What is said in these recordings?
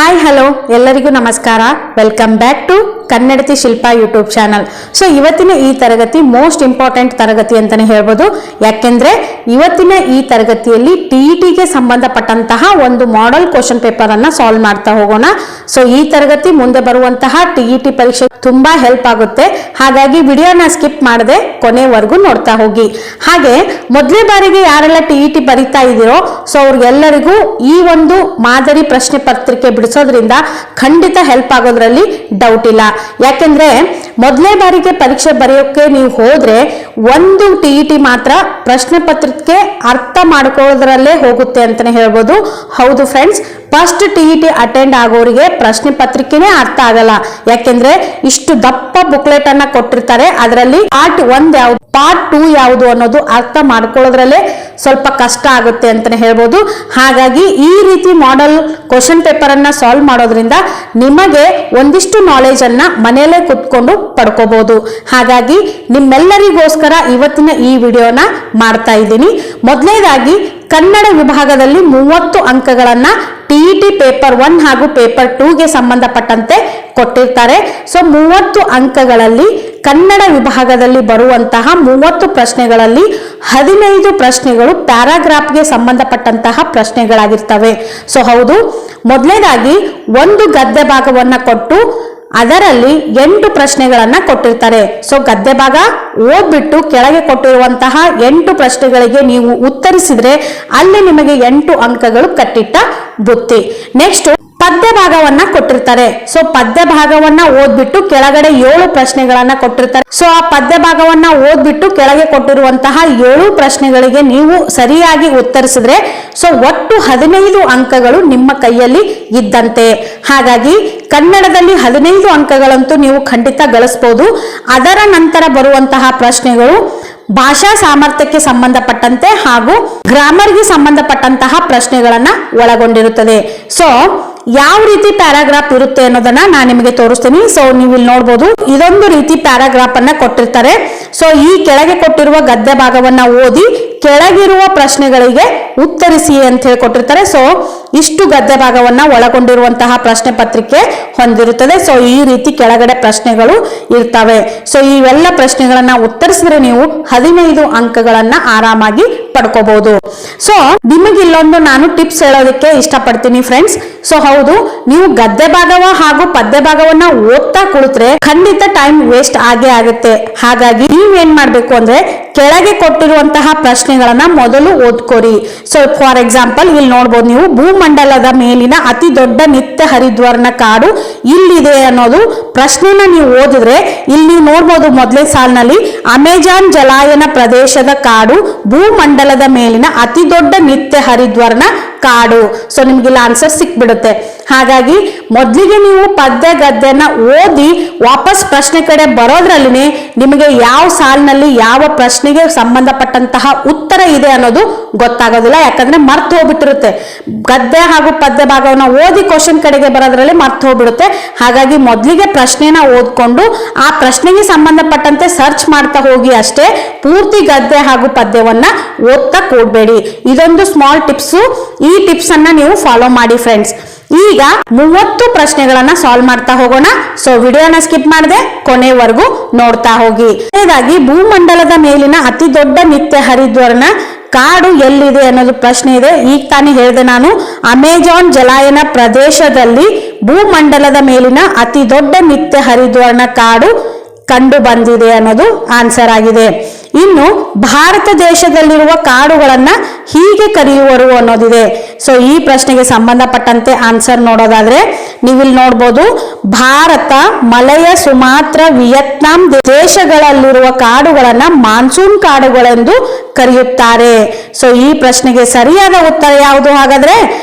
Hi hello ಎಲ್ಲರಿಗೂ ನಮಸ್ಕಾರ. Welcome back to Kannadathi Shilpa YouTube channel. So ಇವತ್ತಿನ ಈ ತರಗತಿ ಮೋಸ್ಟ್ ಇಂಪಾರ್ಟೆಂಟ್ ತರಗತಿ ಅಂತಾನೆ ಹೇಳ್ಬೋದು. ಯಾಕೆಂದ್ರೆ ಇವತ್ತಿನ ಈ ತರಗತಿಯಲ್ಲಿ ಟಿಇಟಿಗೆ ಸಂಬಂಧಪಟ್ಟಂತಹ ಒಂದು ಮಾಡೆಲ್ ಕ್ವಶನ್ ಪೇಪರ್ ಅನ್ನ ಸಾಲ್ವ್ ಮಾಡ್ತಾ ಹೋಗೋಣ. ಸೊ ಈ ತರಗತಿ ಮುಂದೆ ಬರುವಂತಹ ಟಿಇಟಿ ಪರೀಕ್ಷೆ ತುಂಬಾ ಹೆಲ್ಪ್ ಆಗುತ್ತೆ. ಹಾಗಾಗಿ ವಿಡಿಯೋನ ಸ್ಕಿಪ್ ಮಾಡದೆ ಕೊನೆವರೆಗೂ ನೋಡ್ತಾ ಹೋಗಿ. ಹಾಗೆ ಮೊದಲನೇ ಬಾರಿಗೆ ಯಾರೆಲ್ಲ ಟಿಇಟಿ ಬರಿತಾ ಇದ್ದೀರೋ ಸೊ ಅವ್ರಿಗೆಲ್ಲರಿಗೂ ಈ ಒಂದು ಮಾದರಿ ಪ್ರಶ್ನೆ ಪತ್ರಿಕೆ ಬಿಡಿಸೋದ್ರಿಂದ ಖಂಡಿತ ಹೆಲ್ಪ್ ಆಗೋದ್ರಲ್ಲಿ ಡೌಟ್ ಇಲ್ಲ. ಯಾಕೆಂದ್ರೆ ಮೊದಲನೇ ಬಾರಿಗೆ ಪರೀಕ್ಷೆ ಬರೆಯೋಕೆ ನೀವು ಹೋದ್ರೆ ಒಂದು ಟಿಇಟಿ ಮಾತ್ರ ಪ್ರಶ್ನೆ ಪತ್ರಿಕೆ ಅರ್ಥ ಮಾಡ್ಕೊಳ್ಳೋದ್ರಲ್ಲೇ ಹೋಗುತ್ತೆ ಅಂತಾನೆ ಹೇಳ್ಬೋದು. ಹೌದು ಫ್ರೆಂಡ್ಸ್, ಫಸ್ಟ್ ಟಿಇಟಿ ಅಟೆಂಡ್ ಆಗೋರಿಗೆ ಪ್ರಶ್ನೆ ಪತ್ರಿಕೆನೇ ಅರ್ಥ ಆಗಲ್ಲ. ಯಾಕೆಂದ್ರೆ ಇಷ್ಟು ದಪ್ಪ ಬುಕ್ಲೆಟ್ ಅನ್ನ ಕೊಟ್ಟಿರ್ತಾರೆ. ಅದರಲ್ಲಿ ಪಾರ್ಟ್ 1 ಯಾವ್ದು, ಪಾರ್ಟ್ 2 ಯಾವುದು ಅನ್ನೋದು ಅರ್ಥ ಮಾಡ್ಕೊಳ್ಳೋದ್ರಲ್ಲೇ ಸ್ವಲ್ಪ ಕಷ್ಟ ಆಗುತ್ತೆ ಅಂತಾನೆ ಹೇಳ್ಬೋದು. ಹಾಗಾಗಿ ಈ ರೀತಿ ಮಾಡೆಲ್ ಕ್ವಶನ್ ಪೇಪರ್ ಅನ್ನ ಸಾಲ್ವ್ ಮಾಡೋದ್ರಿಂದ ನಿಮಗೆ ಒಂದಿಷ್ಟು ನಾಲೆಜ್ ಅನ್ನ ಮನೆಯಲ್ಲೇ ಕುತ್ಕೊಂಡು ಪಡ್ಕೋಬಹುದು. ಹಾಗಾಗಿ ನಿಮ್ಮೆಲ್ಲರಿಗೋಸ್ಕರ ಇವತ್ತಿನ ಈ ವಿಡಿಯೋನ ಮಾಡ್ತಾ ಇದ್ದೀನಿ. ಮೊದಲನೇದಾಗಿ ಕನ್ನಡ ವಿಭಾಗದಲ್ಲಿ 30 ಅಂಕಗಳನ್ನ ಟಿಇಟಿ ಪೇಪರ್ 1 ಹಾಗೂ ಪೇಪರ್ 2ಗೆ ಸಂಬಂಧಪಟ್ಟಂತೆ ಕೊಟ್ಟಿರ್ತಾರೆ. ಸೊ 30 ಅಂಕಗಳಲ್ಲಿ ಕನ್ನಡ ವಿಭಾಗದಲ್ಲಿ ಬರುವಂತಹ 30 ಪ್ರಶ್ನೆಗಳಲ್ಲಿ 15 ಪ್ರಶ್ನೆಗಳು ಪ್ಯಾರಾಗ್ರಾಫ್ಗೆ ಸಂಬಂಧಪಟ್ಟಂತಹ ಪ್ರಶ್ನೆಗಳಾಗಿರ್ತವೆ. ಸೊ ಹೌದು, ಮೊದಲನೇದಾಗಿ ಒಂದು ಗದ್ಯ ಭಾಗವನ್ನ ಕೊಟ್ಟು ಅದರಲ್ಲಿ 8 ಪ್ರಶ್ನೆಗಳನ್ನ ಕೊಟ್ಟಿರ್ತಾರೆ. ಸೊ ಗದ್ಯ ಭಾಗ ಓದ್ಬಿಟ್ಟು ಕೆಳಗೆ ಕೊಟ್ಟಿರುವಂತಹ 8 ಪ್ರಶ್ನೆಗಳಿಗೆ ನೀವು ಉತ್ತರಿಸಿದ್ರೆ ಅಲ್ಲಿ ನಿಮಗೆ 8 ಅಂಕಗಳು ಕಟ್ಟಿಟ್ಟ ಬುತ್ತಿ. ನೆಕ್ಸ್ಟ್ ಪದ್ಯ ಭಾಗವನ್ನ ಕೊಟ್ಟಿರ್ತಾರೆ. ಸೊ ಪದ್ಯ ಭಾಗವನ್ನ ಓದ್ಬಿಟ್ಟು ಕೆಳಗಡೆ 7 ಪ್ರಶ್ನೆಗಳನ್ನ ಕೊಟ್ಟಿರ್ತಾರೆ. ಸೊ ಆ ಪದ್ಯ ಭಾಗವನ್ನ ಓದ್ಬಿಟ್ಟು ಕೆಳಗೆ ಕೊಟ್ಟಿರುವಂತಹ 7 ಪ್ರಶ್ನೆಗಳಿಗೆ ನೀವು ಸರಿಯಾಗಿ ಉತ್ತರಿಸಿದ್ರೆ ಸೊ ಒಟ್ಟು 15 ಅಂಕಗಳು ನಿಮ್ಮ ಕೈಯಲ್ಲಿ ಇದ್ದಂತೆ. ಹಾಗಾಗಿ ಕನ್ನಡದಲ್ಲಿ 15 ಅಂಕಗಳಂತೂ ನೀವು ಖಂಡಿತ ಗಳಿಸಬಹುದು. ಅದರ ನಂತರ ಬರುವಂತಹ ಪ್ರಶ್ನೆಗಳು ಭಾಷಾ ಸಾಮರ್ಥ್ಯಕ್ಕೆ ಸಂಬಂಧಪಟ್ಟಂತೆ ಹಾಗೂ ಗ್ರಾಮರ್ಗೆ ಸಂಬಂಧಪಟ್ಟಂತಹ ಪ್ರಶ್ನೆಗಳನ್ನ ಒಳಗೊಂಡಿರುತ್ತದೆ. ಸೊ ಯಾವ ರೀತಿ ಪ್ಯಾರಾಗ್ರಾಫ್ ಇರುತ್ತೆ ಅನ್ನೋದನ್ನ ನಾನು ನಿಮಗೆ ತೋರಿಸ್ತೀನಿ. ಸೊ ನೀವು ಇಲ್ಲಿ ನೋಡ್ಬೋದು, ಇದೊಂದು ರೀತಿ ಪ್ಯಾರಾಗ್ರಾಫ್ ಅನ್ನ ಕೊಟ್ಟಿರ್ತಾರೆ. ಸೊ ಈ ಕೆಳಗೆ ಕೊಟ್ಟಿರುವ ಗದ್ಯ ಭಾಗವನ್ನ ಓದಿ ಕೆಳಗಿರುವ ಪ್ರಶ್ನೆಗಳಿಗೆ ಉತ್ತರಿಸಿ ಅಂತ ಹೇಳಿ ಕೊಟ್ಟಿರ್ತಾರೆ. ಸೊ ಇಷ್ಟು ಗದ್ಯ ಭಾಗವನ್ನ ಒಳಗೊಂಡಿರುವಂತಹ ಪ್ರಶ್ನೆ ಪತ್ರಿಕೆ ಹೊಂದಿರುತ್ತದೆ. ಸೊ ಈ ರೀತಿ ಕೆಳಗಡೆ ಪ್ರಶ್ನೆಗಳು ಇರ್ತವೆ. ಸೊ ಇವೆಲ್ಲ ಪ್ರಶ್ನೆಗಳನ್ನ ಉತ್ತರಿಸಿದ್ರೆ ನೀವು 15 ಅಂಕಗಳನ್ನ ಆರಾಮಾಗಿ ಪಡ್ಕೋಬಹುದು. ಸೊ ನಿಮಗೆ ಇಲ್ಲೊಂದು ನಾನು ಟಿಪ್ಸ್ ಹೇಳೋದಕ್ಕೆ ಇಷ್ಟಪಡ್ತೀನಿ ಫ್ರೆಂಡ್ಸ್. ಸೊ ಹೌದು, ನೀವು ಗದ್ಯ ಭಾಗವ ಹಾಗೂ ಪದ್ಯ ಭಾಗವನ್ನ ಓದ್ತಾ ಕುಳಿತ್ರೆ ಖಂಡಿತ ಟೈಮ್ ವೇಸ್ಟ್ ಆಗೇ ಆಗುತ್ತೆ. ಹಾಗಾಗಿ ನೀವೇನ್ ಮಾಡ್ಬೇಕು ಅಂದ್ರೆ ಕೆಳಗೆ ಕೊಟ್ಟಿರುವಂತಹ ಪ್ರಶ್ನೆಗಳನ್ನ ಮೊದಲು ಓದ್ಕೋರಿ. ಸೊ ಫಾರ್ ಎಕ್ಸಾಂಪಲ್ ಇಲ್ಲಿ ನೋಡ್ಬೋದು ನೀವು, ಭೂಮಂಡಲದ ಮೇಲಿನ ಅತಿ ದೊಡ್ಡ ನಿತ್ಯ ಹರಿದ್ವರ್ಣ ಕಾಡು ಇಲ್ಲಿದೆ ಅನ್ನೋದು ಪ್ರಶ್ನೆನ ನೀವು ಓದಿದ್ರೆ ಇಲ್ಲಿ ನೀವು ನೋಡ್ಬೋದು ಮೊದಲೇ ಸಾಲಿನಲ್ಲಿ ಅಮೆಜಾನ್ ಜಲಾಯನ ಪ್ರದೇಶದ ಕಾಡು ಭೂಮಂಡಲದ ಮೇಲಿನ ಅತಿ ದೊಡ್ಡ ನಿತ್ಯ ಹರಿದ್ವರ್ಣ ಕಾಡು. ಸೊ ನಿಮ್ಗಿಲ್ಲ ಆನ್ಸರ್ ಸಿಕ್ಬಿಡುತ್ತೆ. ಹಾಗಾಗಿ ಮೊದಲಿಗೆ ನೀವು ಪದ್ಯ ಗದ್ಯನ ಓದಿ ವಾಪಸ್ ಪ್ರಶ್ನೆ ಕಡೆ ಬರೋದ್ರಲ್ಲಿನೇ ನಿಮಗೆ ಯಾವ ಸಾಲಿನಲ್ಲಿ ಯಾವ ಪ್ರಶ್ನೆಗೆ ಸಂಬಂಧಪಟ್ಟಂತಹ ಉತ್ತರ ಇದೆ ಅನ್ನೋದು ಗೊತ್ತಾಗೋದಿಲ್ಲ. ಯಾಕಂದ್ರೆ ಮರ್ತು ಹೋಗ್ಬಿಟ್ಟಿರುತ್ತೆ. ಗದ್ಯ ಹಾಗೂ ಪದ್ಯ ಭಾಗವನ್ನ ಓದಿ ಕ್ವಶನ್ ಕಡೆಗೆ ಬರೋದ್ರಲ್ಲಿ ಮರ್ತು ಹೋಗ್ಬಿಡುತ್ತೆ. ಹಾಗಾಗಿ ಮೊದಲಿಗೆ ಪ್ರಶ್ನೆನ ಓದ್ಕೊಂಡು ಆ ಪ್ರಶ್ನೆಗೆ ಸಂಬಂಧಪಟ್ಟಂತೆ ಸರ್ಚ್ ಮಾಡ್ತಾ ಹೋಗಿ ಅಷ್ಟೇ. ಪೂರ್ತಿ ಗದ್ಯ ಹಾಗೂ ಪದ್ಯವನ್ನ ಓದ್ತಾ ಕೂಡಬೇಡಿ. ಇದೊಂದು ಸ್ಮಾಲ್ ಟಿಪ್ಸ್. ಈ ಟಿಪ್ಸ್ ಅನ್ನ ನೀವು ಫಾಲೋ ಮಾಡಿ ಫ್ರೆಂಡ್ಸ್. ಈಗ 30 ಪ್ರಶ್ನೆಗಳನ್ನ ಸಾಲ್ವ್ ಮಾಡ್ತಾ ಹೋಗೋಣ. ಸೊ ವಿಡಿಯೋನ ಸ್ಕಿಪ್ ಮಾಡದೆ ಕೊನೆವರೆಗೂ ನೋಡ್ತಾ ಹೋಗಿ. ಮೊದಲನೇದಾಗಿ ಭೂಮಂಡಲದ ಮೇಲಿನ ಅತಿ ದೊಡ್ಡ ನಿತ್ಯ ಹರಿದ್ವರ್ಣ ಕಾಡು ಎಲ್ಲಿದೆ ಅನ್ನೋದು ಪ್ರಶ್ನೆ ಇದೆ. ಈಗ ತಾನೇ ಹೇಳಿದೆ ನಾನು, ಅಮೆಜಾನ್ ಜಲಾಯನ ಪ್ರದೇಶದಲ್ಲಿ ಭೂಮಂಡಲದ ಮೇಲಿನ ಅತಿ ದೊಡ್ಡ ನಿತ್ಯ ಹರಿದ್ವರ್ಣ ಕಾಡು ಕಂಡು ಬಂದಿದೆ ಅನ್ನೋದು ಆನ್ಸರ್ ಆಗಿದೆ. ಇನ್ನು ಭಾರತ ದೇಶದಲ್ಲಿರುವ ಕಾಡುಗಳನ್ನ ಹೀಗೆ ಕರೆಯುವರು ಅನ್ನೋದಿದೆ. ಸೊ ಈ ಪ್ರಶ್ನೆಗೆ ಸಂಬಂಧಪಟ್ಟಂತೆ ಆನ್ಸರ್ ನೋಡೋದಾದ್ರೆ ನೀವಿಲ್ಲಿ ನೋಡ್ಬೋದು, ಭಾರತ, ಮಲಯ, ಸುಮಾತ್ರ, ವಿಯತ್ನಾಂ ದೇಶಗಳಲ್ಲಿರುವ ಕಾಡುಗಳನ್ನ ಮಾನ್ಸೂನ್ ಕಾಡುಗಳೆಂದು ಕರೆಯುತ್ತಾರೆ. ಸೊ ಈ ಪ್ರಶ್ನೆಗೆ ಸರಿಯಾದ ಉತ್ತರ ಯಾವುದು ಹಾಗಾದ್ರೆ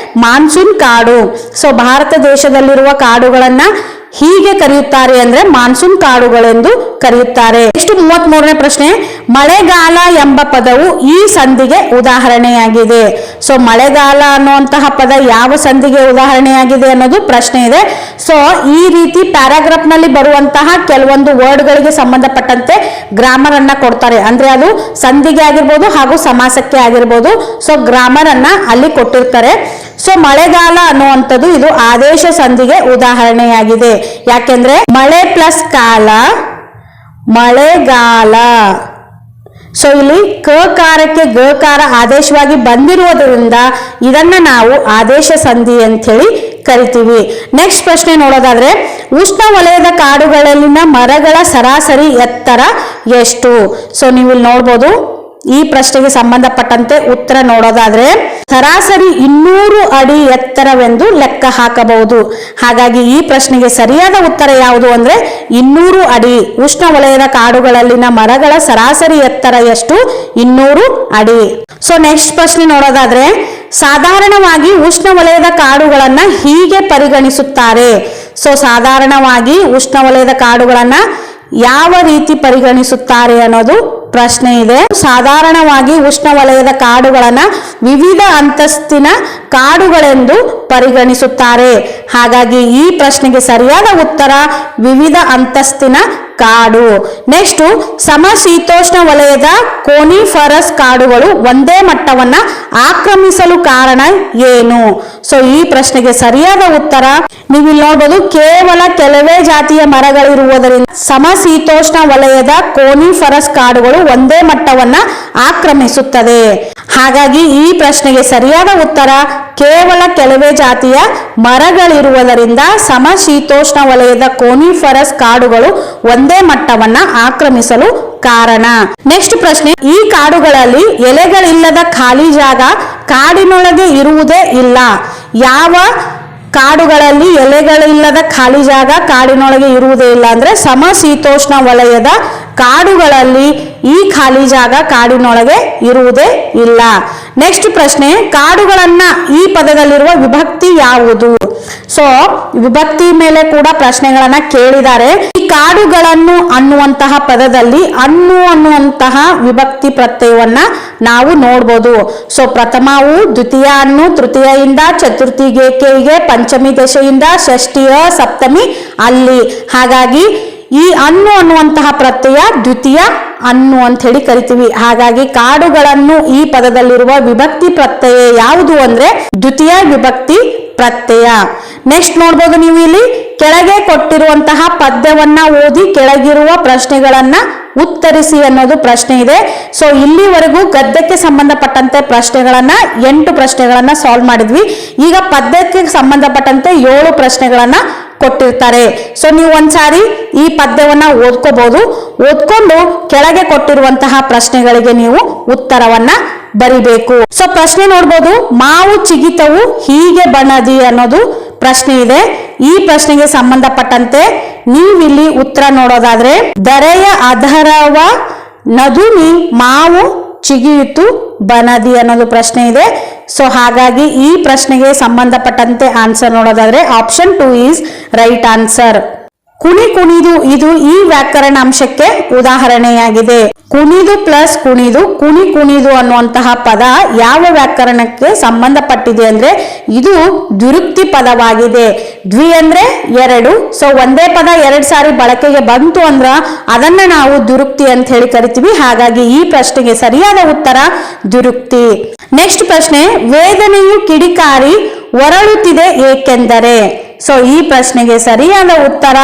ಮಾನ್ಸೂನ್ ಕಾಡು. ಸೊ ಭಾರತ ದೇಶದಲ್ಲಿರುವ ಕಾಡುಗಳನ್ನ ಹೀಗೆ ಕರೆಯುತ್ತಾರೆ ಅಂದ್ರೆ ಮಾನ್ಸೂನ್ ಕಾಡುಗಳೆಂದು ಕರೆಯುತ್ತಾರೆ. ನೆಕ್ಸ್ಟ್ 33ನೇ ಪ್ರಶ್ನೆ, ಮಳೆಗಾಲ ಎಂಬ ಪದವು ಈ ಸಂಧಿಗೆ ಉದಾಹರಣೆಯಾಗಿದೆ. ಸೊ ಮಳೆಗಾಲ ಅನ್ನುವಂತಹ ಪದ ಯಾವ ಸಂಧಿಗೆ ಉದಾಹರಣೆಯಾಗಿದೆ ಅನ್ನೋದು ಪ್ರಶ್ನೆ ಇದೆ. ಸೊ ಈ ರೀತಿ ಪ್ಯಾರಾಗ್ರಾಫ್ ನಲ್ಲಿ ಬರುವಂತಹ ಕೆಲವೊಂದು ವರ್ಡ್ಗಳಿಗೆ ಸಂಬಂಧಪಟ್ಟಂತೆ ಗ್ರಾಮರ್ ಅನ್ನ ಕೊಡ್ತಾರೆ. ಅಂದ್ರೆ ಅದು ಸಂಧಿಗೆ ಆಗಿರ್ಬೋದು ಹಾಗೂ ಸಮಾಸಕ್ಕೆ ಆಗಿರ್ಬೋದು. ಸೊ ಗ್ರಾಮರ್ ಅನ್ನ ಅಲ್ಲಿ ಕೊಟ್ಟಿರ್ತಾರೆ. ಸೊ ಮಳೆಗಾಲ ಅನ್ನುವಂಥದ್ದು ಇದು ಆದೇಶ ಸಂಧಿಗೆ ಉದಾಹರಣೆಯಾಗಿದೆ. ಯಾಕೆಂದ್ರೆ ಮಳೆ ಪ್ಲಸ್ ಕಾಲ ಮಳೆಗಾಲ. ಸೊ ಇಲ್ಲಿ ಕಕಾರಕ್ಕೆ ಗಕಾರ ಆದೇಶವಾಗಿ ಬಂದಿರುವುದರಿಂದ ಇದನ್ನ ನಾವು ಆದೇಶ ಸಂಧಿ ಅಂತ ಹೇಳಿ ಕರಿತೀವಿ. ನೆಕ್ಸ್ಟ್ ಪ್ರಶ್ನೆ ನೋಡೋದಾದ್ರೆ, ಉಷ್ಣ ವಲಯದ ಕಾಡುಗಳಲ್ಲಿನ ಮರಗಳ ಸರಾಸರಿ ಎತ್ತರ ಎಷ್ಟು? ಸೊ ನೀವು ಇಲ್ಲಿ ನೋಡ್ಬೋದು, ಈ ಪ್ರಶ್ನೆಗೆ ಸಂಬಂಧಪಟ್ಟಂತೆ ಉತ್ತರ ನೋಡೋದಾದ್ರೆ ಸರಾಸರಿ 200 ಅಡಿ ಎತ್ತರವೆಂದು ಲೆಕ್ಕ ಹಾಕಬಹುದು. ಹಾಗಾಗಿ ಈ ಪ್ರಶ್ನೆಗೆ ಸರಿಯಾದ ಉತ್ತರ ಯಾವುದು ಅಂದ್ರೆ 200 ಅಡಿ. ಉಷ್ಣ ವಲಯದ ಕಾಡುಗಳಲ್ಲಿನ ಮರಗಳ ಸರಾಸರಿ ಎತ್ತರ ಎಷ್ಟು? 200 ಅಡಿ. ಸೊ ನೆಕ್ಸ್ಟ್ ಪ್ರಶ್ನೆ ನೋಡೋದಾದ್ರೆ, ಸಾಧಾರಣವಾಗಿ ಉಷ್ಣ ವಲಯದ ಕಾಡುಗಳನ್ನ ಹೀಗೆ ಪರಿಗಣಿಸುತ್ತಾರೆ. ಸೊ ಸಾಧಾರಣವಾಗಿ ಉಷ್ಣ ವಲಯದ ಕಾಡುಗಳನ್ನ ಯಾವ ರೀತಿ ಪರಿಗಣಿಸುತ್ತಾರೆ ಅನ್ನೋದು ಪ್ರಶ್ನೆ ಇದೆ. ಸಾಧಾರಣವಾಗಿ ಉಷ್ಣವಲಯದ ಕಾಡುಗಳನ್ನ ವಿವಿಧ ಅಂತಸ್ತಿನ ಕಾಡುಗಳೆಂದು ಪರಿಗಣಿಸುತ್ತಾರೆ. ಹಾಗಾಗಿ ಈ ಪ್ರಶ್ನೆಗೆ ಸರಿಯಾದ ಉತ್ತರ ವಿವಿಧ ಅಂತಸ್ತಿನ ಕಾಡು. ನೆಕ್ಸ್ಟ್, ಸಮಶೀತೋಷ್ಣ ವಲಯದ ಕೋನಿಫರಸ್ ಕಾಡುಗಳು ಒಂದೇ ಮಟ್ಟವನ್ನ ಆಕ್ರಮಿಸಲು ಕಾರಣ ಏನು? ಸೊ ಈ ಪ್ರಶ್ನೆಗೆ ಸರಿಯಾದ ಉತ್ತರ ನೀವು ಇಲ್ಲಿ ನೋಡಬಹುದು, ಕೇವಲ ಕೆಲವೇ ಜಾತಿಯ ಮರಗಳಿರುವುದರಿಂದ ಸಮಶೀತೋಷ್ಣ ವಲಯದ ಕೋನಿಫರಸ್ ಕಾಡುಗಳು ಒಂದೇ ಮಟ್ಟವನ್ನ ಆಕ್ರಮಿಸುತ್ತದೆ. ಹಾಗಾಗಿ ಈ ಪ್ರಶ್ನೆಗೆ ಸರಿಯಾದ ಉತ್ತರ ಕೇವಲ ಕೆಲವೇ ಜಾತಿಯ ಮರಗಳಿರುವುದರಿಂದ ಸಮಶೀತೋಷ್ಣ ವಲಯದ ಕೋನಿಫರಸ್ ಕಾಡುಗಳು ಒಂದೇ ಮಟ್ಟವನ್ನ ಆಕ್ರಮಿಸಲು ಕಾರಣ. ನೆಕ್ಸ್ಟ್ ಪ್ರಶ್ನೆ, ಈ ಕಾಡುಗಳಲ್ಲಿ ಎಲೆಗಳಿಲ್ಲದ ಖಾಲಿ ಜಾಗ ಕಾಡಿನೊಳಗೆ ಇರುವುದೇ ಇಲ್ಲ. ಯಾವ ಕಾಡುಗಳಲ್ಲಿ ಎಲೆಗಳಿಲ್ಲದ ಖಾಲಿ ಜಾಗ ಕಾಡಿನೊಳಗೆ ಇರುವುದೇ ಇಲ್ಲ ಅಂದ್ರೆ ಸಮಶೀತೋಷ್ಣ ವಲಯದ ಕಾಡುಗಳಲ್ಲಿ ಈ ಖಾಲಿ ಜಾಗ ಕಾಡಿನೊಳಗೆ ಇರುವುದೇ ಇಲ್ಲ. ನೆಕ್ಸ್ಟ್ ಪ್ರಶ್ನೆ, ಕಾಡುಗಳನ್ನ ಈ ಪದದಲ್ಲಿರುವ ವಿಭಕ್ತಿ ಯಾವುದು? ಸೊ ವಿಭಕ್ತಿ ಮೇಲೆ ಕೂಡ ಪ್ರಶ್ನೆಗಳನ್ನ ಕೇಳಿದ್ದಾರೆ. ಈ ಕಾಡುಗಳನ್ನು ಅನ್ನುವಂತಹ ಪದದಲ್ಲಿ ಅನ್ನುವಂತಹ ವಿಭಕ್ತಿ ಪ್ರತ್ಯಯವನ್ನ ನಾವು ನೋಡ್ಬೋದು. ಸೊ ಪ್ರಥಮವು ದ್ವಿತೀಯ ಅನ್ನು, ತೃತೀಯಿಂದ ಚತುರ್ಥಿಗೆ, ಪಂಚಮಿ ದಶೆಯಿಂದ ಷಷ್ಠಿಯ, ಸಪ್ತಮಿ ಅಲ್ಲಿ. ಹಾಗಾಗಿ ಈ ಅನ್ನುವಂತಹ ಪ್ರತ್ಯಯ ದ್ವಿತೀಯ ಅನ್ನು ಅಂತ ಹೇಳಿ ಕರಿತೀವಿ. ಹಾಗಾಗಿ ಕಾಡುಗಳನ್ನು ಈ ಪದದಲ್ಲಿರುವ ವಿಭಕ್ತಿ ಪ್ರತ್ಯಯ ಯಾವುದು ಅಂದ್ರೆ ದ್ವಿತೀಯ ವಿಭಕ್ತಿ ಪ್ರತ್ಯಯ. ನೆಕ್ಸ್ಟ್ ನೋಡ್ಬೋದು, ನೀವು ಇಲ್ಲಿ ಕೆಳಗೆ ಕೊಟ್ಟಿರುವಂತಹ ಪದ್ಯವನ್ನ ಓದಿ ಕೆಳಗಿರುವ ಪ್ರಶ್ನೆಗಳನ್ನ ಉತ್ತರಿಸಿ ಅನ್ನೋದು ಪ್ರಶ್ನೆ ಇದೆ. ಸೊ ಇಲ್ಲಿವರೆಗೂ ಗದ್ಯಕ್ಕೆ ಸಂಬಂಧಪಟ್ಟಂತೆ ಪ್ರಶ್ನೆಗಳನ್ನ 8 ಪ್ರಶ್ನೆಗಳನ್ನ ಸಾಲ್ವ್ ಮಾಡಿದ್ವಿ. ಈಗ ಪದ್ಯಕ್ಕೆ ಸಂಬಂಧಪಟ್ಟಂತೆ 7 ಪ್ರಶ್ನೆಗಳನ್ನ ಕೊಟ್ಟಿರ್ತಾರೆ. ಸೊ ನೀವು ಒಂದ್ಸಾರಿ ಈ ಪದ್ಯವನ್ನ ಓದ್ಕೋಬಹುದು. ಓದ್ಕೊಂಡು ಕೆಳಗೆ ಕೊಟ್ಟಿರುವಂತಹ ಪ್ರಶ್ನೆಗಳಿಗೆ ನೀವು ಉತ್ತರವನ್ನ ಬರಿಬೇಕು. ಸೊ ಪ್ರಶ್ನೆ ನೋಡ್ಬೋದು, ಮಾವು ಚಿಗಿತವು ಹೀಗೆ ಬಣದಿ ಅನ್ನೋದು ಪ್ರಶ್ನೆ ಇದೆ. ಈ ಪ್ರಶ್ನೆಗೆ ಸಂಬಂಧಪಟ್ಟಂತೆ ನೀವಿಲ್ಲಿ ಉತ್ತರ ನೋಡೋದಾದ್ರೆ, ದರೆಯ ಅಧರವ ನದುನಿ ಮಾವು ಚಿಗಿಯಿತು ಬನದಿ ಅನ್ನೋದು ಪ್ರಶ್ನೆ ಇದೆ. ಸೊ ಹಾಗಾಗಿ ಈ ಪ್ರಶ್ನೆಗೆ ಸಂಬಂಧಪಟ್ಟಂತೆ ಆನ್ಸರ್ ನೋಡೋದಾದ್ರೆ ಆಪ್ಷನ್ 2 ಈಸ್ ರೈಟ್ ಆನ್ಸರ್. ಕುಣಿ ಕುಣಿದು ಇದು ಈ ವ್ಯಾಕರಣ ಅಂಶಕ್ಕೆ ಉದಾಹರಣೆಯಾಗಿದೆ. ಕುಣಿದು ಪ್ಲಸ್ ಕುಣಿದು, ಕುಣಿ ಕುಣಿದು ಅನ್ನುವಂತಹ ಪದ ಯಾವ ವ್ಯಾಕರಣಕ್ಕೆ ಸಂಬಂಧಪಟ್ಟಿದೆ ಅಂದ್ರೆ ಇದು ದ್ವಿರುಕ್ತಿ ಪದವಾಗಿದೆ. ದ್ವಿ ಅಂದ್ರೆ 2. ಸೊ ಒಂದೇ ಪದ 2 ಸಾರಿ ಬಳಕೆಗೆ ಬಂತು ಅಂದ್ರ ಅದನ್ನ ನಾವು ದ್ವಿರುಕ್ತಿ ಅಂತ ಹೇಳಿ ಕರಿತೀವಿ. ಹಾಗಾಗಿ ಈ ಪ್ರಶ್ನೆಗೆ ಸರಿಯಾದ ಉತ್ತರ ದ್ವಿರುಕ್ತಿ. ನೆಕ್ಸ್ಟ್ ಪ್ರಶ್ನೆ, ವೇದನೆಯು ಕಿಡಿಕಾರಿ ಒರಳುತ್ತಿದೆ ಏಕೆಂದರೆ? ಸೊ ಈ ಪ್ರಶ್ನೆಗೆ ಸರಿಯಾದ ಉತ್ತರ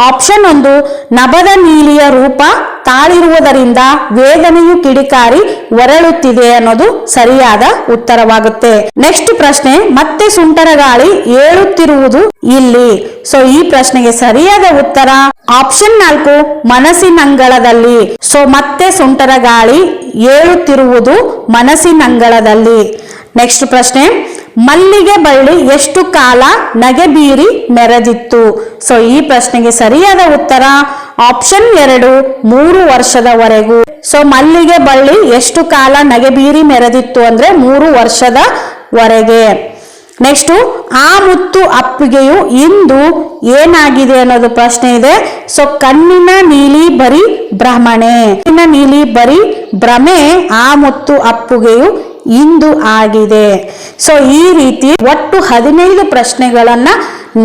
ಆಪ್ಷನ್ 1 ನಭದ ನೀಲಿಯ ರೂಪ ತಾಳಿರುವುದರಿಂದ ವೇದನೆಯು ಕಿಡಿಕಾರಿ ಒರಳುತ್ತಿದೆ ಅನ್ನೋದು ಸರಿಯಾದ ಉತ್ತರವಾಗುತ್ತೆ. ನೆಕ್ಸ್ಟ್ ಪ್ರಶ್ನೆ, ಮತ್ತೆ ಸುಂಟರ ಗಾಳಿ ಏಳುತ್ತಿರುವುದು ಇಲ್ಲಿ. ಸೊ ಈ ಪ್ರಶ್ನೆಗೆ ಸರಿಯಾದ ಉತ್ತರ ಆಪ್ಷನ್ 4 ಮನಸ್ಸಿನಂಗಳದಲ್ಲಿ. ಸೊ ಮತ್ತೆ ಸುಂಟರ ಗಾಳಿ ಏಳುತ್ತಿರುವುದು ಮನಸ್ಸಿನಂಗಳದಲ್ಲಿ. ನೆಕ್ಸ್ಟ್ ಪ್ರಶ್ನೆ, ಮಲ್ಲಿಗೆ ಬಳ್ಳಿ ಎಷ್ಟು ಕಾಲ ನಗೆ ಬೀರಿ ಮೆರೆದಿತ್ತು? ಸೊ ಈ ಪ್ರಶ್ನೆಗೆ ಸರಿಯಾದ ಉತ್ತರ ಆಪ್ಷನ್ 2 3 ವರ್ಷದವರೆಗೂ. ಸೊ ಮಲ್ಲಿಗೆ ಬಳ್ಳಿ ಎಷ್ಟು ಕಾಲ ನಗೆ ಬೀರಿ ಮೆರೆದಿತ್ತು ಅಂದ್ರೆ 3 ವರ್ಷದವರೆಗೆ. ನೆಕ್ಸ್ಟ್ ಆ ಮುತ್ತು ಅಪ್ಪಿಗೆಯು ಇಂದು ಏನಾಗಿದೆ ಅನ್ನೋದು ಪ್ರಶ್ನೆ ಇದೆ. ಸೊ ಕಣ್ಣಿನ ನೀಲಿ ಬರೀ ಭ್ರಮಣೆ, ಕಣ್ಣಿನ ನೀಲಿ ಬರೀ ಭ್ರಮೆ ಆ ಮುತ್ತು ಅಪ್ಪುಗೆಯು ಇಂದು ಆಗಿದೆ. ಸೊ ಈ ರೀತಿ ಒಟ್ಟು 15 ಪ್ರಶ್ನೆಗಳನ್ನ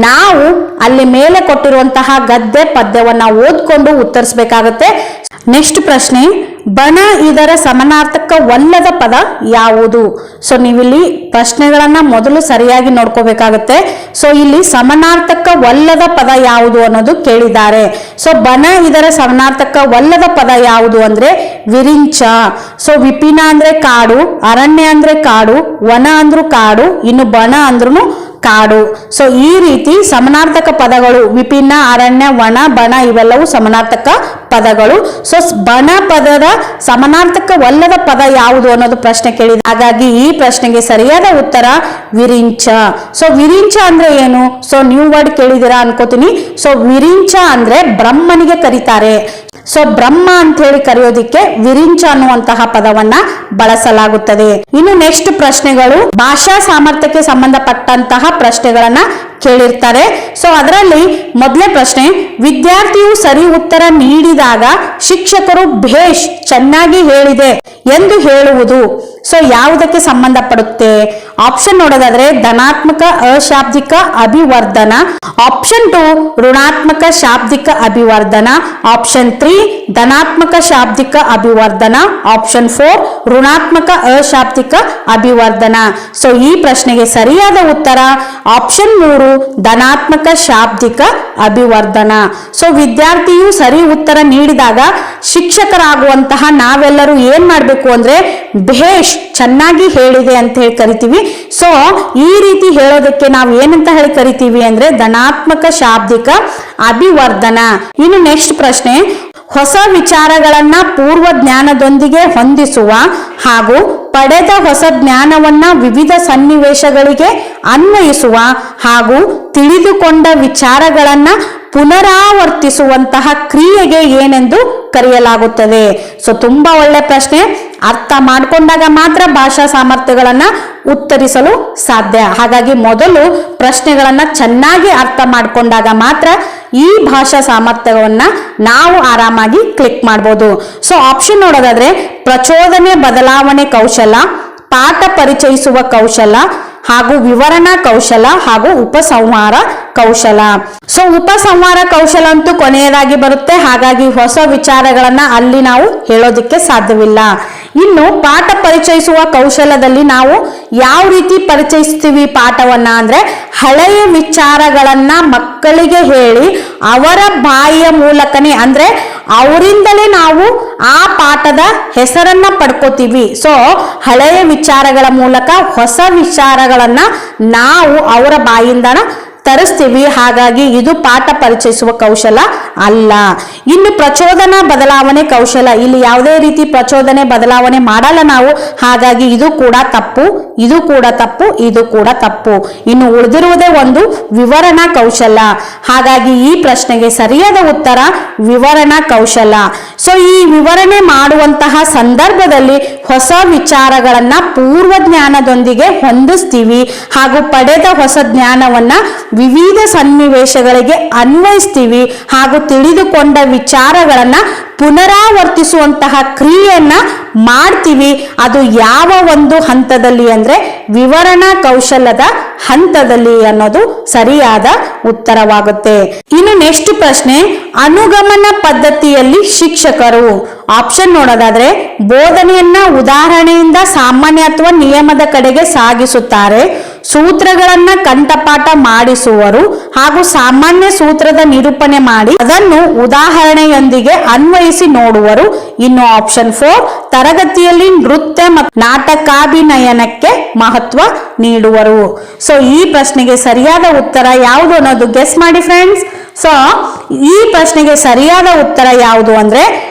ನಾವು ಅಲ್ಲಿ ಮೇಲೆ ಕೊಟ್ಟಿರುವಂತಹ ಗದ್ದೆ ಪದ್ಯವನ್ನ ಓದ್ಕೊಂಡು ಉತ್ತರಿಸಬೇಕಾಗತ್ತೆ. ನೆಕ್ಸ್ಟ್ ಪ್ರಶ್ನೆ, ಬಣ ಇದರ ಸಮಾನಾರ್ಥಕವಲ್ಲದ ಪದ ಯಾವುದು? ಸೊ ನೀವಿಲ್ಲಿ ಪ್ರಶ್ನೆಗಳನ್ನ ಮೊದಲು ಸರಿಯಾಗಿ ನೋಡ್ಕೋಬೇಕಾಗತ್ತೆ. ಸೊ ಇಲ್ಲಿ ಸಮಾನಾರ್ಥಕವಲ್ಲದ ಪದ ಯಾವುದು ಅನ್ನೋದು ಕೇಳಿದ್ದಾರೆ. ಸೊ ಬಣ ಇದರ ಸಮಾನಾರ್ಥಕವಲ್ಲದ ಪದ ಯಾವುದು ಅಂದ್ರೆ ವಿರಿಂಚ. ಸೊ ವಿಪಿನ ಅಂದ್ರೆ ಕಾಡು, ಅರಣ್ಯ ಅಂದ್ರೆ ಕಾಡು, ವನ ಅಂದ್ರೂ ಕಾಡು, ಇನ್ನು ಬಣ ಅಂದ್ರೂ ಕಾಡು. ಸೊ ಈ ರೀತಿ ಸಮಾನಾರ್ಥಕ ಪದಗಳು ವಿಭಿನ್ನ, ಅರಣ್ಯ, ವನ, ಬಣ ಇವೆಲ್ಲವೂ ಸಮಾನಾರ್ಥಕ ಪದಗಳು. ಸೊ ಬಣ ಪದದ ಸಮಾನಾರ್ಥಕವಲ್ಲದ ಪದ ಯಾವುದು ಅನ್ನೋದು ಪ್ರಶ್ನೆ ಕೇಳಿದೆ. ಹಾಗಾಗಿ ಈ ಪ್ರಶ್ನೆಗೆ ಸರಿಯಾದ ಉತ್ತರ ವಿರಿಂಚ. ಸೊ ವಿರಿಂಚ ಅಂದ್ರೆ ಏನು? ಸೊ ನ್ಯೂ ವರ್ಡ್ ಕೇಳಿದಿರಾ ಅನ್ಕೋತೀನಿ. ಸೊ ವಿರಿಂಚ ಅಂದ್ರೆ ಬ್ರಹ್ಮನಿಗೆ ಕರೀತಾರೆ. ಸೊ ಬ್ರಹ್ಮ ಅಂತ ಹೇಳಿ ಕರೆಯೋದಿಕ್ಕೆ ವಿರಿಂಚ ಅನ್ನುವಂತಹ ಪದವನ್ನ ಬಳಸಲಾಗುತ್ತದೆ. ಇನ್ನು ನೆಕ್ಸ್ಟ್ ಪ್ರಶ್ನೆಗಳು ಭಾಷಾ ಸಾಮರ್ಥ್ಯಕ್ಕೆ ಸಂಬಂಧಪಟ್ಟಂತಹ ಪ್ರಶ್ನೆಗಳನ್ನ ಕೇಳಿರ್ತಾರೆ. ಸೊ ಅದರಲ್ಲಿ ಮೊದಲನೇ ಪ್ರಶ್ನೆ, ವಿದ್ಯಾರ್ಥಿಯು ಸರಿ ಉತ್ತರ ನೀಡಿದಾಗ ಶಿಕ್ಷಕರು ಭೇಷ್ ಚೆನ್ನಾಗಿ ಹೇಳಿದೆ ಎಂದು ಹೇಳುವುದು ಸೊ ಯಾವುದಕ್ಕೆ ಸಂಬಂಧಪಡುತ್ತೆ? ಆಪ್ಷನ್ ನೋಡೋದಾದ್ರೆ ಧನಾತ್ಮಕ ಅಶಾಬ್ದಿಕ ಅಭಿವರ್ಧನ, ಆಪ್ಷನ್ 2 ಋಣಾತ್ಮಕ ಶಾಬ್ದಿಕ ಅಭಿವರ್ಧನ, ಆಪ್ಷನ್ 3 ಧನಾತ್ಮಕ ಶಾಬ್ದಿಕ ಅಭಿವರ್ಧನ, ಆಪ್ಷನ್ 4 ಋಣಾತ್ಮಕ ಅಶಾಬ್ದಿಕ ಅಭಿವರ್ಧನ. ಸೊ ಈ ಪ್ರಶ್ನೆಗೆ ಸರಿಯಾದ ಉತ್ತರ ಆಪ್ಷನ್ 3 ಧನಾತ್ಮಕ ಶಾಬ್ದಿಕ ಅಭಿವರ್ಧನ. ಸೊ ವಿದ್ಯಾರ್ಥಿಯು ಸರಿ ಉತ್ತರ ನೀಡಿದಾಗ ಶಿಕ್ಷಕರಾಗುವಂತಹ ನಾವೆಲ್ಲರೂ ಏನ್ ಮಾಡ್ಬೇಕು ಅಂದ್ರೆ ಭೇಷ್ ಚೆನ್ನಾಗಿ ಹೇಳಿದೆ ಅಂತ ಹೇಳಿ ಕರಿತೀವಿ. ಸೊ ಈ ರೀತಿ ಹೇಳೋದಕ್ಕೆ ನಾವು ಏನಂತ ಹೇಳಿ ಕರಿತೀವಿ ಅಂದ್ರೆ ಧನಾತ್ಮಕ ಶಾಬ್ದಿಕ ಅಭಿವರ್ಧನ. ಇನ್ನು ನೆಕ್ಸ್ಟ್ ಪ್ರಶ್ನೆ, ಹೊಸ ವಿಚಾರಗಳನ್ನ ಪೂರ್ವ ಜ್ಞಾನದೊಂದಿಗೆ ಹೊಂದಿಸುವ ಹಾಗೂ ಪಡೆದ ಹೊಸ ಜ್ಞಾನವನ್ನ ವಿವಿಧ ಸನ್ನಿವೇಶಗಳಿಗೆ ಅನ್ವಯಿಸುವ ಹಾಗೂ ತಿಳಿದುಕೊಂಡ ವಿಚಾರಗಳನ್ನ ಪುನರಾವರ್ತಿಸುವಂತಹ ಕ್ರಿಯೆಗೆ ಏನೆಂದು ಕರೆಯಲಾಗುತ್ತದೆ? ಸೊ ತುಂಬಾ ಒಳ್ಳೆ ಪ್ರಶ್ನೆ. ಅರ್ಥ ಮಾಡಿಕೊಂಡಾಗ ಮಾತ್ರ ಭಾಷಾ ಸಾಮರ್ಥ್ಯಗಳನ್ನ ಉತ್ತರಿಸಲು ಸಾಧ್ಯ. ಹಾಗಾಗಿ ಮೊದಲು ಪ್ರಶ್ನೆಗಳನ್ನ ಚೆನ್ನಾಗಿ ಅರ್ಥ ಮಾಡಿಕೊಂಡಾಗ ಮಾತ್ರ ಈ ಭಾಷಾ ಸಾಮರ್ಥ್ಯವನ್ನ ನಾವು ಆರಾಮಾಗಿ ಕ್ಲಿಕ್ ಮಾಡಬಹುದು. ಸೊ ಆಪ್ಷನ್ ನೋಡೋದಾದ್ರೆ ಪ್ರಚೋದನೆ ಬದಲಾವಣೆ ಕೌಶಲ, ಪಾಠ ಪರಿಚಯಿಸುವ ಕೌಶಲ ಹಾಗೂ ವಿವರಣಾ ಕೌಶಲ ಹಾಗೂ ಉಪಸಂಹಾರ ಕೌಶಲ. ಸೊ ಉಪಸಂಹಾರ ಕೌಶಲ ಅಂತೂ ಕೊನೆಯದಾಗಿ ಬರುತ್ತೆ. ಹಾಗಾಗಿ ಹೊಸ ವಿಚಾರಗಳನ್ನ ಅಲ್ಲಿ ನಾವು ಹೇಳೋದಿಕ್ಕೆ ಸಾಧ್ಯವಿಲ್ಲ. ಇನ್ನು ಪಾಠ ಪರಿಚಯಿಸುವ ಕೌಶಲದಲ್ಲಿ ನಾವು ಯಾವ ರೀತಿ ಪರಿಚಯಿಸ್ತೀವಿ ಪಾಠವನ್ನ ಅಂದ್ರೆ ಹಳೆಯ ವಿಚಾರಗಳನ್ನ ಮಕ್ಕಳಿಗೆ ಹೇಳಿ ಅವರ ಬಾಯಿಯ ಮೂಲಕನೇ ಅಂದ್ರೆ ಅವರಿಂದಲೇ ನಾವು ಆ ಪಾಠದ ಹೆಸರನ್ನ ಪಡ್ಕೋತೀವಿ. ಸೊ ಹಳೆಯ ವಿಚಾರಗಳ ಮೂಲಕ ಹೊಸ ವಿಚಾರಗಳನ್ನ ನಾವು ಅವರ ಬಾಯಿಂದ ತರಿಸ್ತೀವಿ. ಹಾಗಾಗಿ ಇದು ಪಾಠ ಪರಿಚಯಿಸುವ ಕೌಶಲ ಅಲ್ಲ. ಇನ್ನು ಪ್ರಚೋದನಾ ಬದಲಾವಣೆ ಕೌಶಲ, ಇಲ್ಲಿ ಯಾವುದೇ ರೀತಿ ಪ್ರಚೋದನೆ ಬದಲಾವಣೆ ಮಾಡಲ್ಲ ನಾವು. ಹಾಗಾಗಿ ಇದು ಕೂಡ ತಪ್ಪು, ಇದು ಕೂಡ ತಪ್ಪು, ಇದು ಕೂಡ ತಪ್ಪು. ಇನ್ನು ಉಳಿದಿರುವುದೇ ಒಂದು ವಿವರಣಾ ಕೌಶಲ. ಹಾಗಾಗಿ ಈ ಪ್ರಶ್ನೆಗೆ ಸರಿಯಾದ ಉತ್ತರ ವಿವರಣಾ ಕೌಶಲ. ಸೊ ಈ ವಿವರಣೆ ಮಾಡುವಂತಹ ಸಂದರ್ಭದಲ್ಲಿ ಹೊಸ ವಿಚಾರಗಳನ್ನ ಪೂರ್ವ ಜ್ಞಾನದೊಂದಿಗೆ ಹೊಂದಿಸ್ತೀವಿ ಹಾಗೂ ಪಡೆದ ಹೊಸ ಜ್ಞಾನವನ್ನ ವಿವಿಧ ಸನ್ನಿವೇಶಗಳಿಗೆ ಅನ್ವಯಿಸ್ತೀವಿ ಹಾಗೂ ತಿಳಿದುಕೊಂಡ ವಿಚಾರಗಳನ್ನ ಪುನರಾವರ್ತಿಸುವಂತಹ ಕ್ರಿಯೆಯನ್ನ ಮಾಡ್ತೀವಿ. ಅದು ಯಾವ ಒಂದು ಹಂತದಲ್ಲಿ ಅಂದ್ರೆ ವಿವರಣಾ ಕೌಶಲ್ಯದ ಹಂತದಲ್ಲಿ ಅನ್ನೋದು ಸರಿಯಾದ ಉತ್ತರವಾಗುತ್ತೆ. ಇನ್ನು ನೆಕ್ಸ್ಟ್ ಪ್ರಶ್ನೆ, ಅನುಗಮನ ಪದ್ಧತಿಯಲ್ಲಿ ಶಿಕ್ಷಕರು ಆಪ್ಷನ್ ನೋಡೋದಾದ್ರೆ ಬೋಧನೆಯನ್ನ ಉದಾಹರಣೆಯಿಂದ ಸಾಮಾನ್ಯ ಅಥವಾ ನಿಯಮದ ಕಡೆಗೆ ಸಾಗಿಸುತ್ತಾರೆ, ಸೂತ್ರಗಳನ್ನ ಕಂಠಪಾಠ ಮಾಡಿಸುವರು ಹಾಗೂ ಸಾಮಾನ್ಯ ಸೂತ್ರದ ನಿರೂಪಣೆ ಮಾಡಿ ಅದನ್ನು ಉದಾಹರಣೆಯೊಂದಿಗೆ ಅನ್ವಯಿಸಿ ನೋಡುವರು. ಇನ್ನು ಆಪ್ಷನ್ 4 ತರಗತಿಯಲ್ಲಿ ನೃತ್ಯ ಮತ್ತು ನಾಟಕಾಭಿನಯನಕ್ಕೆ ಮಹತ್ವ ನೀಡುವರು. ಸೊ ಈ ಪ್ರಶ್ನೆಗೆ ಸರಿಯಾದ ಉತ್ತರ ಯಾವುದು ಅನ್ನೋದು ಗೆಸ್ ಮಾಡಿ ಫ್ರೆಂಡ್ಸ್. ಸೊ ಈ ಪ್ರಶ್ನೆಗೆ ಸರಿಯಾದ ಉತ್ತರ ಯಾವುದು ಅಂದ್ರೆ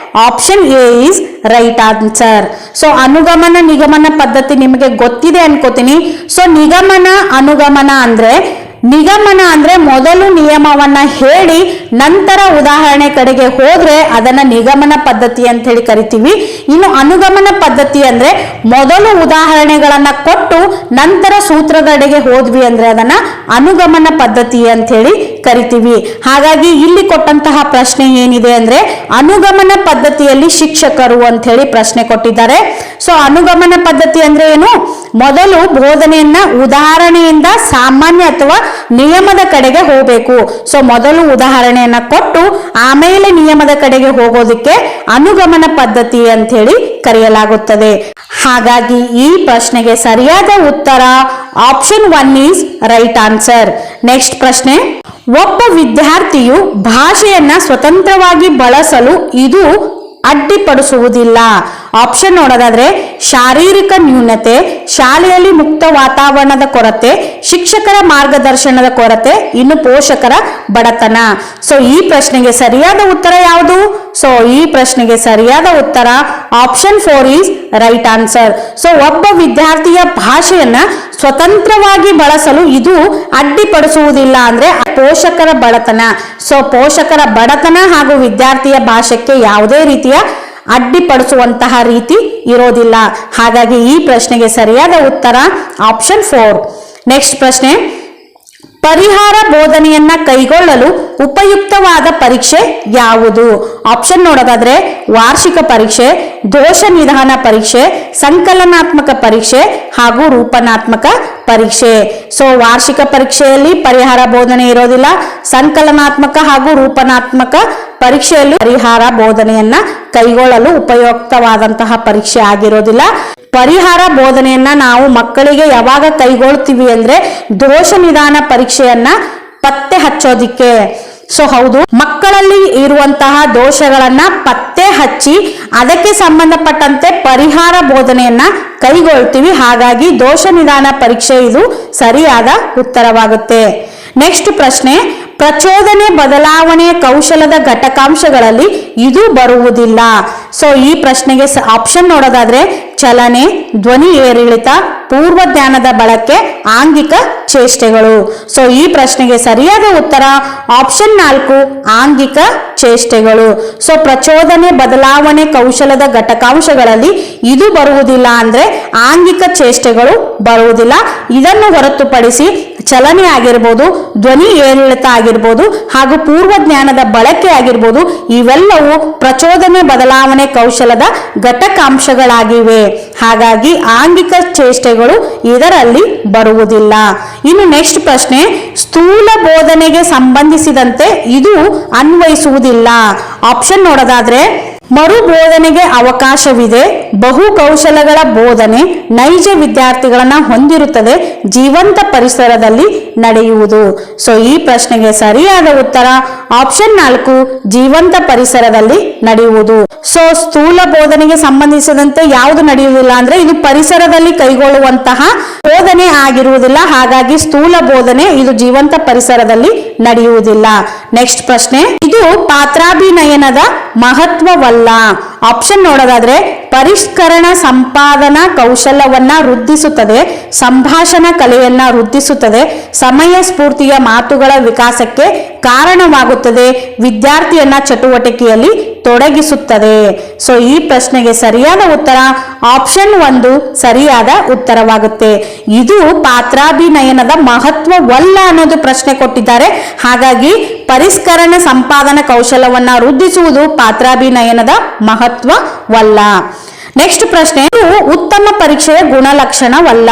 option A is right answer. So ಅನುಗಮನ ನಿಗಮನ ಪದ್ಧತಿ ನಿಮಗೆ ಗೊತ್ತಿದೆ ಅನ್ಕೋತೀನಿ. ಸೊ ನಿಗಮನ ಅನುಗಮನ ಅಂದ್ರೆ ನಿಗಮನ ಅಂದ್ರೆ ಮೊದಲು ನಿಯಮವನ್ನ ಹೇಳಿ ನಂತರ ಉದಾಹರಣೆ ಕಡೆಗೆ ಹೋದ್ರೆ ಅದನ್ನ ನಿಗಮನ ಪದ್ಧತಿ ಅಂತ ಹೇಳಿ ಕರಿತೀವಿ. ಇನ್ನು ಅನುಗಮನ ಪದ್ಧತಿ ಅಂದ್ರೆ ಮೊದಲು ಉದಾಹರಣೆಗಳನ್ನ ಕೊಟ್ಟು ನಂತರ ಸೂತ್ರದೆಡೆಗೆ ಹೋದ್ವಿ ಅಂದ್ರೆ ಅದನ್ನ ಅನುಗಮನ ಪದ್ಧತಿ ಅಂತ ಹೇಳಿ ಕರಿತೀವಿ. ಹಾಗಾಗಿ ಇಲ್ಲಿ ಕೊಟ್ಟಂತಹ ಪ್ರಶ್ನೆ ಏನಿದೆ ಅಂದ್ರೆ ಅನುಗಮನ ಪದ್ಧತಿಯಲ್ಲಿ ಶಿಕ್ಷಕರು ಅಂತ ಹೇಳಿ ಪ್ರಶ್ನೆ ಕೊಟ್ಟಿದ್ದಾರೆ. ಸೊ ಅನುಗಮನ ಪದ್ಧತಿ ಅಂದ್ರೆ ಏನು? ಮೊದಲು ಬೋಧನೆಯನ್ನ ಉದಾಹರಣೆಯಿಂದ ಸಾಮಾನ್ಯ ಅಥವಾ ನಿಯಮದ ಕಡೆಗೆ ಹೋಗಬೇಕು. ಸೊ ಮೊದಲು ಉದಾಹರಣೆಯನ್ನ ಕೊಟ್ಟು ಆಮೇಲೆ ನಿಯಮದ ಕಡೆಗೆ ಹೋಗೋದಕ್ಕೆ ಅನುಗಮನ ಪದ್ಧತಿ ಅಂತ ಹೇಳಿ ಕರೆಯಲಾಗುತ್ತದೆ. ಹಾಗಾಗಿ ಈ ಪ್ರಶ್ನೆಗೆ ಸರಿಯಾದ ಉತ್ತರ option 1 is right answer. Next ಪ್ರಶ್ನೆ, ಒಬ್ಬ ವಿದ್ಯಾರ್ಥಿಯು ಭಾಷೆಯನ್ನ ಸ್ವತಂತ್ರವಾಗಿ ಬಳಸಲು ಇದು ಅಡ್ಡಿಪಡಿಸುವುದಿಲ್ಲ. ಆಪ್ಷನ್ ನೋಡೋದಾದ್ರೆ ಶಾರೀರಿಕ ನ್ಯೂನತೆ, ಶಾಲೆಯಲ್ಲಿ ಮುಕ್ತ ವಾತಾವರಣದ ಕೊರತೆ, ಶಿಕ್ಷಕರ ಮಾರ್ಗದರ್ಶನದ ಕೊರತೆ, ಇನ್ನು ಪೋಷಕರ ಬಡತನ. ಸೊ ಈ ಪ್ರಶ್ನೆಗೆ ಸರಿಯಾದ ಉತ್ತರ ಯಾವುದು? ಸೊ ಈ ಪ್ರಶ್ನೆಗೆ ಸರಿಯಾದ ಉತ್ತರ option 4 is right answer. So ಒಬ್ಬ ವಿದ್ಯಾರ್ಥಿಯ ಭಾಷೆಯನ್ನ ಸ್ವತಂತ್ರವಾಗಿ ಬಳಸಲು ಇದು ಅಡ್ಡಿಪಡಿಸುವುದಿಲ್ಲ ಅಂದ್ರೆ ಪೋಷಕರ ಬಡತನ. ಸೊ ಪೋಷಕರ ಬಡತನ ಹಾಗೂ ವಿದ್ಯಾರ್ಥಿಯ ಭಾಷೆಗೆ ಯಾವುದೇ ರೀತಿಯ ಅಡ್ಡಿಪಡಿಸುವಂತಹ ರೀತಿ ಇರೋದಿಲ್ಲ. ಹಾಗಾಗಿ ಈ ಪ್ರಶ್ನೆಗೆ ಸರಿಯಾದ ಉತ್ತರ ಆಪ್ಷನ್ 4. ನೆಕ್ಸ್ಟ್ ಪ್ರಶ್ನೆ, ಪರಿಹಾರ ಬೋಧನೆಯನ್ನ ಕೈಗೊಳ್ಳಲು ಉಪಯುಕ್ತವಾದ ಪರೀಕ್ಷೆ ಯಾವುದು? ಆಪ್ಷನ್ ನೋಡೋದಾದ್ರೆ ವಾರ್ಷಿಕ ಪರೀಕ್ಷೆ, ದೋಷ ನಿಧಾನ ಪರೀಕ್ಷೆ, ಸಂಕಲನಾತ್ಮಕ ಪರೀಕ್ಷೆ ಹಾಗೂ ರೂಪನಾತ್ಮಕ ಪರೀಕ್ಷೆ. ಸೊ ವಾರ್ಷಿಕ ಪರೀಕ್ಷೆಯಲ್ಲಿ ಪರಿಹಾರ ಬೋಧನೆ ಇರೋದಿಲ್ಲ. ಸಂಕಲನಾತ್ಮಕ ಹಾಗೂ ರೂಪನಾತ್ಮಕ ಪರೀಕ್ಷೆಯಲ್ಲಿ ಪರಿಹಾರ ಬೋಧನೆಯನ್ನ ಕೈಗೊಳ್ಳಲು ಉಪಯುಕ್ತವಾದಂತಹ ಪರೀಕ್ಷೆ ಆಗಿರೋದಿಲ್ಲ. ಪರಿಹಾರ ಬೋಧನೆಯನ್ನ ನಾವು ಮಕ್ಕಳಿಗೆ ಯಾವಾಗ ಕೈಗೊಳ್ತೀವಿ ಅಂದ್ರೆ ದೋಷ ನಿಧಾನ ಪರೀಕ್ಷೆಯನ್ನ ಪತ್ತೆ ಹಚ್ಚೋದಿಕ್ಕೆ. ಸೊ ಹೌದು, ಮಕ್ಕಳಲ್ಲಿ ಇರುವಂತಹ ದೋಷಗಳನ್ನ ಪತ್ತೆ ಹಚ್ಚಿ ಅದಕ್ಕೆ ಸಂಬಂಧಪಟ್ಟಂತೆ ಪರಿಹಾರ ಬೋಧನೆಯನ್ನ ಕೈಗೊಳ್ತೀವಿ. ಹಾಗಾಗಿ ದೋಷ ನಿಧಾನ ಪರೀಕ್ಷೆ ಇದು ಸರಿಯಾದ ಉತ್ತರವಾಗುತ್ತೆ. ನೆಕ್ಸ್ಟ್ ಪ್ರಶ್ನೆ, ಪ್ರಚೋದನೆ ಬದಲಾವಣೆಯ ಕೌಶಲದ ಘಟಕಾಂಶಗಳಲ್ಲಿ ಇದು ಬರುವುದಿಲ್ಲ. ಸೊ ಈ ಪ್ರಶ್ನೆಗೆ ಆಪ್ಷನ್ ನೋಡೋದಾದ್ರೆ ಚಲನೆ, ಧ್ವನಿ ಏರಿಳಿತ, ಪೂರ್ವ ಜ್ಞಾನದ ಬಳಕೆ, ಆಂಗಿಕ ಚೇಷ್ಟೆಗಳು. ಸೊ ಈ ಪ್ರಶ್ನೆಗೆ ಸರಿಯಾದ ಉತ್ತರ ಆಪ್ಷನ್ 4 ಆಂಗಿಕ ಚೇಷ್ಟೆಗಳು. ಸೊ ಪ್ರಚೋದನೆ ಬದಲಾವಣೆ ಕೌಶಲದ ಘಟಕಾಂಶಗಳಲ್ಲಿ ಇದು ಬರುವುದಿಲ್ಲ ಅಂದ್ರೆ ಆಂಗಿಕ ಚೇಷ್ಟೆಗಳು ಬರುವುದಿಲ್ಲ. ಇದನ್ನು ಹೊರತುಪಡಿಸಿ ಚಲನೆ ಆಗಿರ್ಬೋದು, ಧ್ವನಿ ಏರಿಳಿತ ಆಗಿರ್ಬೋದು ಹಾಗೂ ಪೂರ್ವ ಜ್ಞಾನದ ಬಳಕೆ ಆಗಿರ್ಬೋದು, ಇವೆಲ್ಲವೂ ಪ್ರಚೋದನೆ ಬದಲಾವಣೆ ಕೌಶಲದ ಘಟಕಾಂಶಗಳಾಗಿವೆ. ಹಾಗಾಗಿ ಆಂಗಿಕ ಚೇಷ್ಟೆಗಳು ಇದರಲ್ಲಿ ಬರುವುದಿಲ್ಲ. ಇನ್ನು ನೆಕ್ಸ್ಟ್ ಪ್ರಶ್ನೆ, ಸ್ಥೂಲ ಬೋಧನೆಗೆ ಸಂಬಂಧಿಸಿದಂತೆ ಇದು ಅನ್ವಯಿಸುವುದಿಲ್ಲ. ಆಪ್ಷನ್ ನೋಡೋದಾದ್ರೆ ಮರು ಬೋಧನೆಗೆ ಅವಕಾಶವಿದೆ, ಬಹು ಕೌಶಲಗಳ ಬೋಧನೆ ನೈಜ ವಿದ್ಯಾರ್ಥಿಗಳನ್ನ ಹೊಂದಿರುತ್ತದೆ, ಜೀವಂತ ಪರಿಸರದಲ್ಲಿ ನಡೆಯುವುದು. ಸೊ ಈ ಪ್ರಶ್ನೆಗೆ ಸರಿಯಾದ ಉತ್ತರ ಆಪ್ಷನ್ 4 ಜೀವಂತ ಪರಿಸರದಲ್ಲಿ ನಡೆಯುವುದು. ಸೊ ಸ್ಥೂಲ ಬೋಧನೆಗೆ ಸಂಬಂಧಿಸಿದಂತೆ ಯಾವುದು ನಡೆಯುವುದಿಲ್ಲ ಅಂದ್ರೆ ಇದು ಪರಿಸರದಲ್ಲಿ ಕೈಗೊಳ್ಳುವಂತಹ ಬೋಧನೆ ಆಗಿರುವುದಿಲ್ಲ. ಹಾಗಾಗಿ ಸ್ಥೂಲ ಬೋಧನೆ ಇದು ಜೀವಂತ ಪರಿಸರದಲ್ಲಿ ನಡೆಯುವುದಿಲ್ಲ. ನೆಕ್ಸ್ಟ್ ಪ್ರಶ್ನೆ, ಇದು ಪಾತ್ರಾಭಿನಯನದ ಮಹತ್ವವಲ್ಲ. ಆಪ್ಷನ್ ನೋಡೋದಾದ್ರೆ ಪರಿಷ್ಕರಣ ಸಂಪಾದನಾ ಕೌಶಲ್ಯವನ್ನ ವೃದ್ಧಿಸುತ್ತದೆ, ಸಂಭಾಷಣಾ ಕಲೆಯನ್ನ ವೃದ್ಧಿಸುತ್ತದೆ, ಸಮಯ ಸ್ಫೂರ್ತಿಯ ಮಾತುಗಳ ವಿಕಾಸಕ್ಕೆ ಕಾರಣವಾಗುತ್ತದೆ, ವಿದ್ಯಾರ್ಥಿಯನ್ನ ಚಟುವಟಿಕೆಯಲ್ಲಿ ತೊಡಗಿಸುತ್ತದೆ. ಸೊ ಈ ಪ್ರಶ್ನೆಗೆ ಸರಿಯಾದ ಉತ್ತರ ಆಪ್ಷನ್ 1 ಸರಿಯಾದ ಉತ್ತರವಾಗುತ್ತೆ. ಇದು ಪಾತ್ರಾಭಿನಯನದ ಮಹತ್ವವಲ್ಲ ಅನ್ನೋದು ಪ್ರಶ್ನೆ ಕೊಟ್ಟಿದ್ದಾರೆ. ಹಾಗಾಗಿ ಪರಿಷ್ಕರಣ ಸಂಪಾದನಾ ಕೌಶಲ್ಯವನ್ನ ವೃದ್ಧಿಸುವುದು ಪಾತ್ರಾಭಿನಯನದ ಮಹತ್ವವಲ್ಲ. ನೆಕ್ಸ್ಟ್ ಪ್ರಶ್ನೆ, ಇದು ಉತ್ತಮ ಪರೀಕ್ಷೆಯ ಗುಣಲಕ್ಷಣವಲ್ಲ.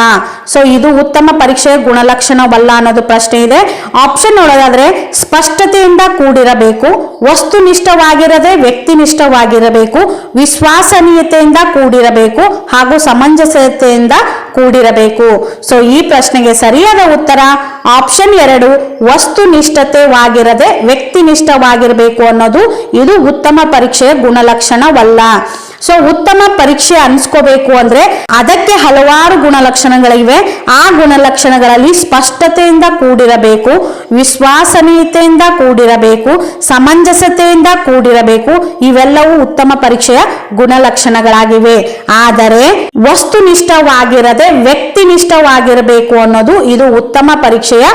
ಸೊ ಇದು ಉತ್ತಮ ಪರೀಕ್ಷೆಯ ಗುಣಲಕ್ಷಣವಲ್ಲ ಅನ್ನೋದು ಪ್ರಶ್ನೆ ಇದೆ. ಆಪ್ಷನ್ ನೋಡೋದಾದ್ರೆ ಸ್ಪಷ್ಟತೆಯಿಂದ ಕೂಡಿರಬೇಕು, ವಸ್ತುನಿಷ್ಠವಾಗಿರದೆ ವ್ಯಕ್ತಿನಿಷ್ಠವಾಗಿರಬೇಕು, ವಿಶ್ವಾಸನೀಯತೆಯಿಂದ ಕೂಡಿರಬೇಕು ಹಾಗೂ ಸಮಂಜಸತೆಯಿಂದ ಕೂಡಿರಬೇಕು. ಸೊ ಈ ಪ್ರಶ್ನೆಗೆ ಸರಿಯಾದ ಉತ್ತರ ಆಪ್ಷನ್ 2 ವಸ್ತುನಿಷ್ಠತೆವಾಗಿರದೆ ವ್ಯಕ್ತಿನಿಷ್ಠವಾಗಿರಬೇಕು ಅನ್ನೋದು ಇದು ಉತ್ತಮ ಪರೀಕ್ಷೆಯ ಗುಣಲಕ್ಷಣವಲ್ಲ. ಸೊ ಉತ್ತಮ ಪರೀಕ್ಷೆ ಅನ್ಸ್ಕೋಬೇಕು ಅಂದ್ರೆ ಅದಕ್ಕೆ ಹಲವಾರು ಗುಣಲಕ್ಷಣಗಳಿವೆ. ಆ ಗುಣಲಕ್ಷಣಗಳಲ್ಲಿ ಸ್ಪಷ್ಟತೆಯಿಂದ ಕೂಡಿರಬೇಕು, ವಿಶ್ವಾಸನೀಯತೆಯಿಂದ ಕೂಡಿರಬೇಕು, ಸಮಂಜಸತೆಯಿಂದ ಕೂಡಿರಬೇಕು. ಇವೆಲ್ಲವೂ ಉತ್ತಮ ಪರೀಕ್ಷೆಯ ಗುಣಲಕ್ಷಣಗಳಾಗಿವೆ. ಆದರೆ ವಸ್ತುನಿಷ್ಠವಾಗಿರದೆ ವ್ಯಕ್ತಿನಿಷ್ಠವಾಗಿರಬೇಕು ಅನ್ನೋದು ಇದು ಉತ್ತಮ ಪರೀಕ್ಷೆಯ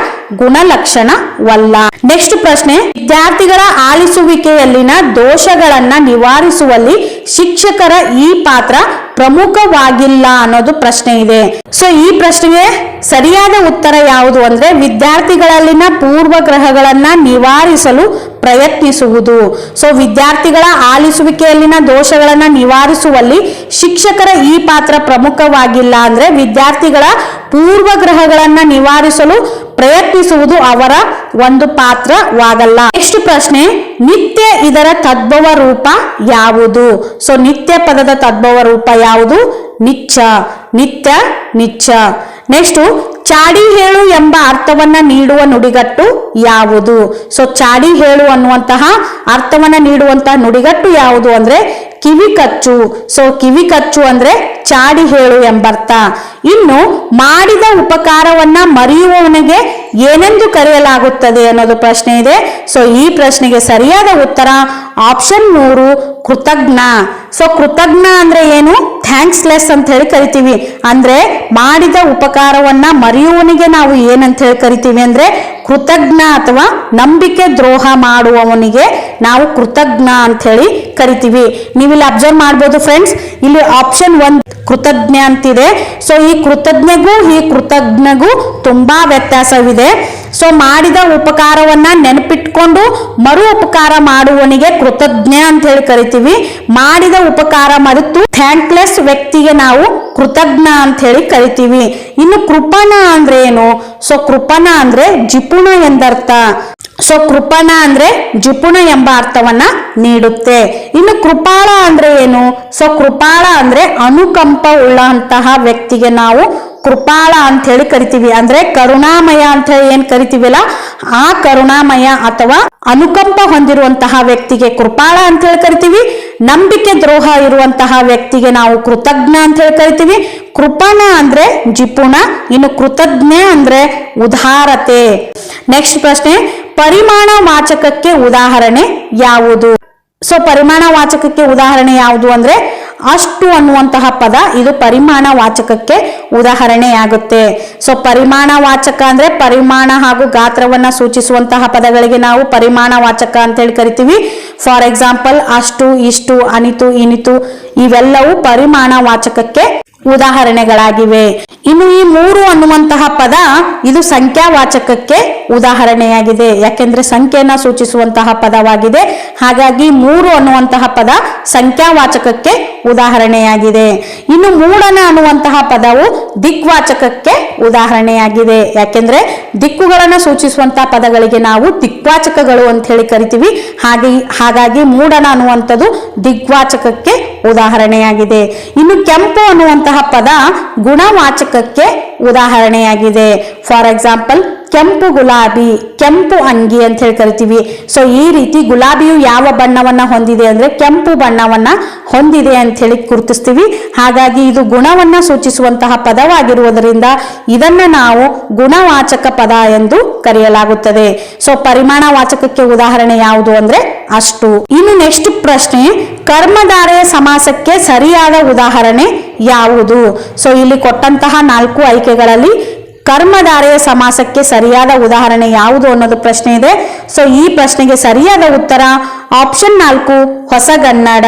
ಗುಣಲಕ್ಷಣವಲ್ಲ. ನೆಕ್ಸ್ಟ್ ಪ್ರಶ್ನೆ, ವಿದ್ಯಾರ್ಥಿಗಳ ಆಲಿಸುವಿಕೆಯಲ್ಲಿನ ದೋಷಗಳನ್ನ ನಿವಾರಿಸುವಲ್ಲಿ ಶಿಕ್ಷಕರ ಈ ಪಾತ್ರ ಪ್ರಮುಖವಾಗಿಲ್ಲ ಅನ್ನೋದು ಪ್ರಶ್ನೆ ಇದೆ. ಸೊ ಈ ಪ್ರಶ್ನೆಗೆ ಸರಿಯಾದ ಉತ್ತರ ಯಾವುದು ಅಂದ್ರೆ ವಿದ್ಯಾರ್ಥಿಗಳಲ್ಲಿನ ಪೂರ್ವಗ್ರಹಗಳನ್ನ ನಿವಾರಿಸಲು ಪ್ರಯತ್ನಿಸುವುದು. ಸೊ ವಿದ್ಯಾರ್ಥಿಗಳ ಆಲಿಸುವಿಕೆಯಲ್ಲಿನ ದೋಷಗಳನ್ನ ನಿವಾರಿಸುವಲ್ಲಿ ಶಿಕ್ಷಕರ ಈ ಪಾತ್ರ ಪ್ರಮುಖವಾಗಿಲ್ಲ ಅಂದ್ರೆ ವಿದ್ಯಾರ್ಥಿಗಳ ಪೂರ್ವಗ್ರಹಗಳನ್ನ ನಿವಾರಿಸಲು ಪ್ರಯತ್ನಿಸುವುದು ಅವರ ಒಂದು ಪಾತ್ರವಾಗಲ್ಲ. ನೆಕ್ಸ್ಟ್ ಪ್ರಶ್ನೆ, ನಿತ್ಯ ಇದರ ತದ್ಭವ ರೂಪ ಯಾವುದು? ಸೊ ನಿತ್ಯ ಪದದ ತದ್ಭವ ರೂಪ ಯಾವುದು? ನಿಚ್ಚ. ನಿತ್ಯ, ನಿಚ್ಚ. ನೆಕ್ಸ್ಟ್, ಚಾಡಿ ಹೇಳು ಎಂಬ ಅರ್ಥವನ್ನ ನೀಡುವ ನುಡಿಗಟ್ಟು ಯಾವುದು? ಸೊ ಚಾಡಿ ಹೇಳು ಅನ್ನುವಂತಹ ಅರ್ಥವನ್ನ ನೀಡುವಂತಹ ನುಡಿಗಟ್ಟು ಯಾವುದು ಅಂದ್ರೆ ಕಿವಿ ಕಚ್ಚು. ಸೊ ಕಿವಿ ಕಚ್ಚು ಅಂದ್ರೆ ಚಾಡಿ ಹೇಳು ಎಂಬರ್ಥ. ಇನ್ನು ಮಾಡಿದ ಉಪಕಾರವನ್ನ ಮರೆಯುವವನಿಗೆ ಏನೆಂದು ಕರೆಯಲಾಗುತ್ತದೆ ಅನ್ನೋದು ಪ್ರಶ್ನೆ ಇದೆ. ಸೊ ಈ ಪ್ರಶ್ನೆಗೆ ಸರಿಯಾದ ಉತ್ತರ ಆಪ್ಷನ್ 3, ಕೃತಜ್ಞ. ಸೊ ಕೃತಜ್ಞ ಅಂದ್ರೆ ಏನು? ಥ್ಯಾಂಕ್ಸ್ಲೆಸ್ ಅಂತ ಹೇಳಿ ಕರಿತೀವಿ. ಅಂದ್ರೆ ಮಾಡಿದ ಉಪಕಾರವನ್ನ ಮರೆಯುವವನಿಗೆ ನಾವು ಏನಂತ ಹೇಳಿ ಕರಿತೀವಿ ಅಂದ್ರೆ ಕೃತಜ್ಞ, ಅಥವಾ ನಂಬಿಕೆ ದ್ರೋಹ ಮಾಡುವವನಿಗೆ ನಾವು ಕೃತಜ್ಞ ಅಂತ ಹೇಳಿ ಕರಿತೀವಿ. ನೀವಿಲ್ಲಿ ಅಬ್ಸರ್ವ್ ಮಾಡ್ಬೋದು ಫ್ರೆಂಡ್ಸ್, ಇಲ್ಲಿ ಆಪ್ಷನ್ 1 ಕೃತಜ್ಞ ಅಂತಿದೆ. ಸೊ ಈ ಕೃತಜ್ಞಗೂ ಈ ಕೃತಜ್ಞಗೂ ತುಂಬಾ ವ್ಯತ್ಯಾಸವಿದೆ. ಸೊ ಮಾಡಿದ ಉಪಕಾರವನ್ನ ನೆನಪಿಟ್ಕೊಂಡು ಮರು ಉಪಕಾರ ಮಾಡುವವನಿಗೆ ಕೃತಜ್ಞ ಅಂತ ಹೇಳಿ ಕರಿತೀವಿ. ಮಾಡಿದ ಉಪಕಾರ ಮರೆತು ಥ್ಯಾಂಕ್ಲೆಸ್ ವ್ಯಕ್ತಿಗೆ ನಾವು ಕೃತಜ್ಞ ಅಂತ ಹೇಳಿ ಕರಿತೀವಿ. ಇನ್ನು ಕೃಪಣ ಅಂದ್ರೆ ಏನು? ಸೊ ಕೃಪಣ ಅಂದ್ರೆ ಜಿಪುಣ ಎಂದರ್ಥ. ಸೊ ಕೃಪಣ ಅಂದ್ರೆ ಜಿಪುಣ ಎಂಬ ಅರ್ಥವನ್ನ ನೀಡುತ್ತೆ. ಇನ್ನು ಕೃಪಾಳ ಅಂದ್ರೆ ಏನು? ಸೊ ಕೃಪಾಳ ಅಂದ್ರೆ ಅನುಕಂಪ ಉಳ್ಳಂತಹ ವ್ಯಕ್ತಿಗೆ ನಾವು ಕೃಪಾಳ ಅಂತ ಹೇಳಿ ಕರಿತೀವಿ. ಅಂದ್ರೆ ಕರುಣಾಮಯ ಅಂತ ಹೇಳಿ ಏನ್ ಕರಿತೀವಲ್ಲ, ಆ ಕರುಣಾಮಯ ಅಥವಾ ಅನುಕಂಪ ಹೊಂದಿರುವಂತಹ ವ್ಯಕ್ತಿಗೆ ಕೃಪಾಳ ಅಂತ ಹೇಳಿ ಕರಿತೀವಿ. ನಂಬಿಕೆ ದ್ರೋಹ ಇರುವಂತಹ ವ್ಯಕ್ತಿಗೆ ನಾವು ಕೃತಜ್ಞ ಅಂತ ಹೇಳಿ ಕರಿತೀವಿ. ಕೃಪಣ ಅಂದ್ರೆ ಜಿಪುಣ, ಇನ್ನು ಕೃತಜ್ಞ ಅಂದ್ರೆ ಉದಾರತೆ. ನೆಕ್ಸ್ಟ್ ಪ್ರಶ್ನೆ, ಪರಿಮಾಣ ವಾಚಕಕ್ಕೆ ಉದಾಹರಣೆ ಯಾವುದು? ಸೊ ಪರಿಮಾಣ ವಾಚಕಕ್ಕೆ ಉದಾಹರಣೆ ಯಾವುದು ಅಂದ್ರೆ ಅಷ್ಟು ಅನ್ನುವಂತಹ ಪದ ಇದು ಪರಿಮಾಣ ವಾಚಕಕ್ಕೆ ಉದಾಹರಣೆಯಾಗುತ್ತೆ. ಸೊ ಪರಿಮಾಣ ವಾಚಕ ಅಂದ್ರೆ ಪರಿಮಾಣ ಹಾಗೂ ಗಾತ್ರವನ್ನ ಸೂಚಿಸುವಂತಹ ಪದಗಳಿಗೆ ನಾವು ಪರಿಮಾಣ ವಾಚಕ ಅಂತ ಹೇಳಿ ಕರಿತೀವಿ. ಫಾರ್ ಎಕ್ಸಾಂಪಲ್ ಅಷ್ಟು, ಇಷ್ಟು, ಅನಿತು, ಇನಿತು ಇವೆಲ್ಲವೂ ಪರಿಮಾಣ ವಾಚಕಕ್ಕೆ ಉದಾಹರಣೆಗಳಾಗಿವೆ. ಇನ್ನು ಈ 3 ಅನ್ನುವಂತಹ ಪದ ಇದು ಸಂಖ್ಯಾವಾಚಕಕ್ಕೆ ಉದಾಹರಣೆಯಾಗಿದೆ. ಯಾಕೆಂದ್ರೆ ಸಂಖ್ಯೆಯನ್ನ ಸೂಚಿಸುವಂತಹ ಪದವಾಗಿದೆ. ಹಾಗಾಗಿ 3 ಅನ್ನುವಂತಹ ಪದ ಸಂಖ್ಯಾವಾಚಕಕ್ಕೆ ಉದಾಹರಣೆಯಾಗಿದೆ. ಇನ್ನು ಮೂಡಣ ಅನ್ನುವಂತಹ ಪದವು ದಿಕ್ವಾಚಕಕ್ಕೆ ಉದಾಹರಣೆಯಾಗಿದೆ. ಯಾಕೆಂದ್ರೆ ದಿಕ್ಕುಗಳನ್ನ ಸೂಚಿಸುವಂತಹ ಪದಗಳಿಗೆ ನಾವು ದಿಕ್ವಾಚಕಗಳು ಅಂತ ಹೇಳಿ ಕರಿತೀವಿ. ಹಾಗಾಗಿ ಮೂಡಣ ಅನ್ನುವಂಥದ್ದು ದಿಗ್ವಾಚಕಕ್ಕೆ ಉದಾಹರಣೆಯಾಗಿದೆ. ಇನ್ನು ಕೆಂಪು ಅನ್ನುವಂತಹ ಪದ ಗುಣವಾಚಕಕ್ಕೆ ಉದಾಹರಣೆಯಾಗಿದೆ. ಫಾರ್ ಎಕ್ಸಾಂಪಲ್ ಕೆಂಪು ಗುಲಾಬಿ, ಕೆಂಪು ಅಂಗಿ ಅಂತ ಹೇಳಿ ಕರಿತೀವಿ. ಸೊ ಈ ರೀತಿ ಗುಲಾಬಿಯು ಯಾವ ಬಣ್ಣವನ್ನ ಹೊಂದಿದೆ ಅಂದ್ರೆ ಕೆಂಪು ಬಣ್ಣವನ್ನ ಹೊಂದಿದೆ ಅಂತ ಹೇಳಿ ಗುರುತಿಸ್ತೀವಿ. ಹಾಗಾಗಿ ಇದು ಗುಣವನ್ನ ಸೂಚಿಸುವಂತಹ ಪದವಾಗಿರುವುದರಿಂದ ಇದನ್ನ ನಾವು ಗುಣವಾಚಕ ಪದ ಎಂದು ಕರೆಯಲಾಗುತ್ತದೆ. ಸೊ ಪರಿಮಾಣ ವಾಚಕಕ್ಕೆ ಉದಾಹರಣೆ ಯಾವುದು ಅಂದ್ರೆ ಅಷ್ಟು. ಇನ್ನು ನೆಕ್ಸ್ಟ್ ಪ್ರಶ್ನೆ, ಕರ್ಮಧಾರೆಯ ಸಮಾಸಕ್ಕೆ ಸರಿಯಾದ ಉದಾಹರಣೆ ಯಾವುದು? ಸೊ ಇಲ್ಲಿ ಕೊಟ್ಟಂತಹ 4 ಆಯ್ಕೆಗಳಲ್ಲಿ ಕರ್ಮಧಾರೆಯ ಸಮಾಸಕ್ಕೆ ಸರಿಯಾದ ಉದಾಹರಣೆ ಯಾವುದು ಅನ್ನೋದು ಪ್ರಶ್ನೆ ಇದೆ. ಸೊ ಈ ಪ್ರಶ್ನೆಗೆ ಸರಿಯಾದ ಉತ್ತರ ಆಪ್ಷನ್ 4 ಹೊಸಗನ್ನಡ.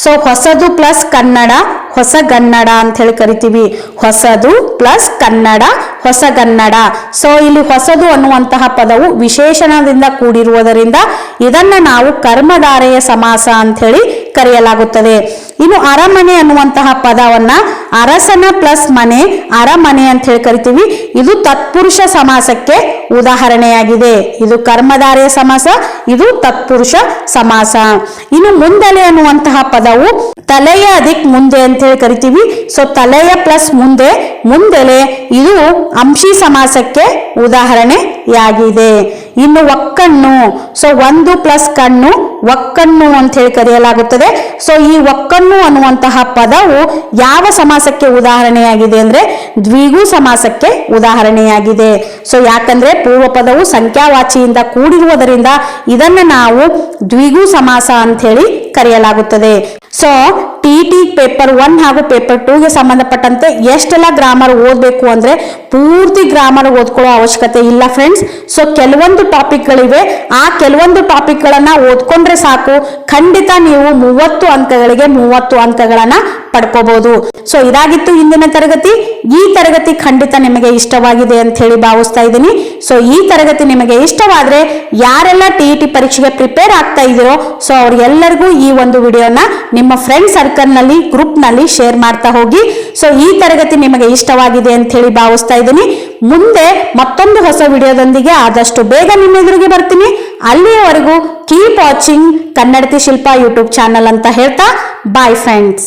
ಸೊ ಹೊಸದು ಪ್ಲಸ್ ಕನ್ನಡ ಹೊಸಗನ್ನಡ ಅಂತ ಹೇಳಿ ಕರಿತೀವಿ. ಹೊಸದು ಪ್ಲಸ್ ಕನ್ನಡ ಹೊಸಗನ್ನಡ. ಸೊ ಇಲ್ಲಿ ಹೊಸದು ಅನ್ನುವಂತಹ ಪದವು ವಿಶೇಷಣದಿಂದ ಕೂಡಿರುವುದರಿಂದ ಇದನ್ನ ನಾವು ಕರ್ಮಧಾರೆಯ ಸಮಾಸ ಅಂತ ಹೇಳಿ ಕರೆಯಲಾಗುತ್ತದೆ. ಇನ್ನು ಅರಮನೆ ಅನ್ನುವಂತಹ ಪದವನ್ನ ಅರಸನ ಪ್ಲಸ್ ಮನೆ ಅರಮನೆ ಅಂತ ಹೇಳಿ ಕರಿತೀವಿ. ಇದು ತತ್ಪುರುಷ ಸಮಾಸಕ್ಕೆ ಉದಾಹರಣೆಯಾಗಿದೆ. ಇದು ಕರ್ಮಧಾರೆಯ ಸಮಾಸ, ಇದು ತತ್ಪುರುಷ ಸಮಾಸ. ಇನ್ನು ಮುಂದಲೆ ಅನ್ನುವಂತಹ ಪದವು ತಲೆಯ ಅಧಿಕ್ ಮುಂದೆ ಅಂತ ಹೇಳಿ ಕರಿತೀವಿ. ಸೊ ತಲೆಯ ಪ್ಲಸ್ ಮುಂದೆ ಮುಂದೆಲೆ, ಇದು ಅಂಶಿ ಸಮಾಸಕ್ಕೆ ಉದಾಹರಣೆಯಾಗಿದೆ. ಇನ್ನು ಒಕ್ಕಣ್ಣು, ಸೊ 1 ಪ್ಲಸ್ ಕಣ್ಣು ಒಕ್ಕನ್ನು ಅಂತ ಹೇಳಿ ಕರೆಯಲಾಗುತ್ತದೆ. ಸೊ ಈ ಒಕ್ಕನ್ನು ಅನ್ನುವಂತಹ ಪದವು ಯಾವ ಸಮಾಸಕ್ಕೆ ಉದಾಹರಣೆಯಾಗಿದೆ ಅಂದ್ರೆ ದ್ವಿಗು ಸಮಾಸಕ್ಕೆ ಉದಾಹರಣೆಯಾಗಿದೆ. ಸೊ ಯಾಕಂದ್ರೆ ಪೂರ್ವ ಪದವು ಸಂಖ್ಯಾವಾಚಿಯಿಂದ ಕೂಡಿರುವುದರಿಂದ ಇದನ್ನ ನಾವು ದ್ವಿಗು ಸಮಾಸ ಅಂತ ಹೇಳಿ ಕರೆಯಲಾಗುತ್ತದೆ. ಸೊ ಟಿ ಪೇಪರ್ 1 ಹಾಗೂ ಪೇಪರ್ 2ಗೆ ಸಂಬಂಧಪಟ್ಟಂತೆ ಎಷ್ಟೆಲ್ಲ ಗ್ರಾಮರ್ ಓದಬೇಕು ಅಂದ್ರೆ ಪೂರ್ತಿ ಗ್ರಾಮರ್ ಓದ್ಕೊಳ್ಳೋ ಅವಶ್ಯಕತೆ ಇಲ್ಲ ಫ್ರೆಂಡ್ಸ್. ಸೊ ಕೆಲವೊಂದು ಟಾಪಿಕ್ಗಳಿವೆ, ಆ ಕೆಲವೊಂದು ಟಾಪಿಕ್ಗಳನ್ನ ಓದ್ಕೊಂಡ್ರೆ ಸಾಕು, ಖಂಡಿತ ನೀವು 30 ಅಂಕಗಳಿಗೆ 30 ಅಂಕಗಳನ್ನ ಪಡ್ಕೋಬಹುದು. ಸೊ ಇದಾಗಿತ್ತು ಇಂದಿನ ತರಗತಿ. ಈ ತರಗತಿ ಖಂಡಿತ ನಿಮಗೆ ಇಷ್ಟವಾಗಿದೆ ಅಂತ ಹೇಳಿ ಭಾವಿಸ್ತಾ ಇದ್ದೀನಿ. ಸೊ ಈ ತರಗತಿ ನಿಮಗೆ ಇಷ್ಟವಾದ್ರೆ ಯಾರೆಲ್ಲ ಟಿ ಪರೀಕ್ಷೆಗೆ ಪ್ರಿಪೇರ್ ಆಗ್ತಾ ಇದ್ದೀರೋ ಸೊ ಅವ್ರಿಗೆಲ್ಲರಿಗೂ ಈ ಒಂದು ವಿಡಿಯೋನ ನಿಮ್ಮ ಫ್ರೆಂಡ್ ಸರ್ಕಲ್ ನಲ್ಲಿ ಗ್ರೂಪ್ ನಲ್ಲಿ ಶೇರ್ ಮಾಡ್ತಾ ಹೋಗಿ. ಸೊ ಈ ತರಗತಿ ನಿಮಗೆ ಇಷ್ಟವಾಗಿದೆ ಅಂತ ಹೇಳಿ ಭಾವಿಸ್ತಾ ಇದ್ದೀನಿ. ಮುಂದೆ ಮತ್ತೊಂದು ಹೊಸ ವಿಡಿಯೋದೊಂದಿಗೆ ಆದಷ್ಟು ಬೇಗ ನಿಮ್ಮ ಎದುರಿಗೆ ಬರ್ತೀನಿ. ಅಲ್ಲಿಯವರೆಗೂ ಕೀಪ್ ವಾಚಿಂಗ್ ಕನ್ನಡತಿ ಶಿಲ್ಪ ಯೂಟ್ಯೂಬ್ ಚಾನಲ್ ಅಂತ ಹೇಳ್ತಾ ಬಾಯ್ ಫ್ರೆಂಡ್ಸ್.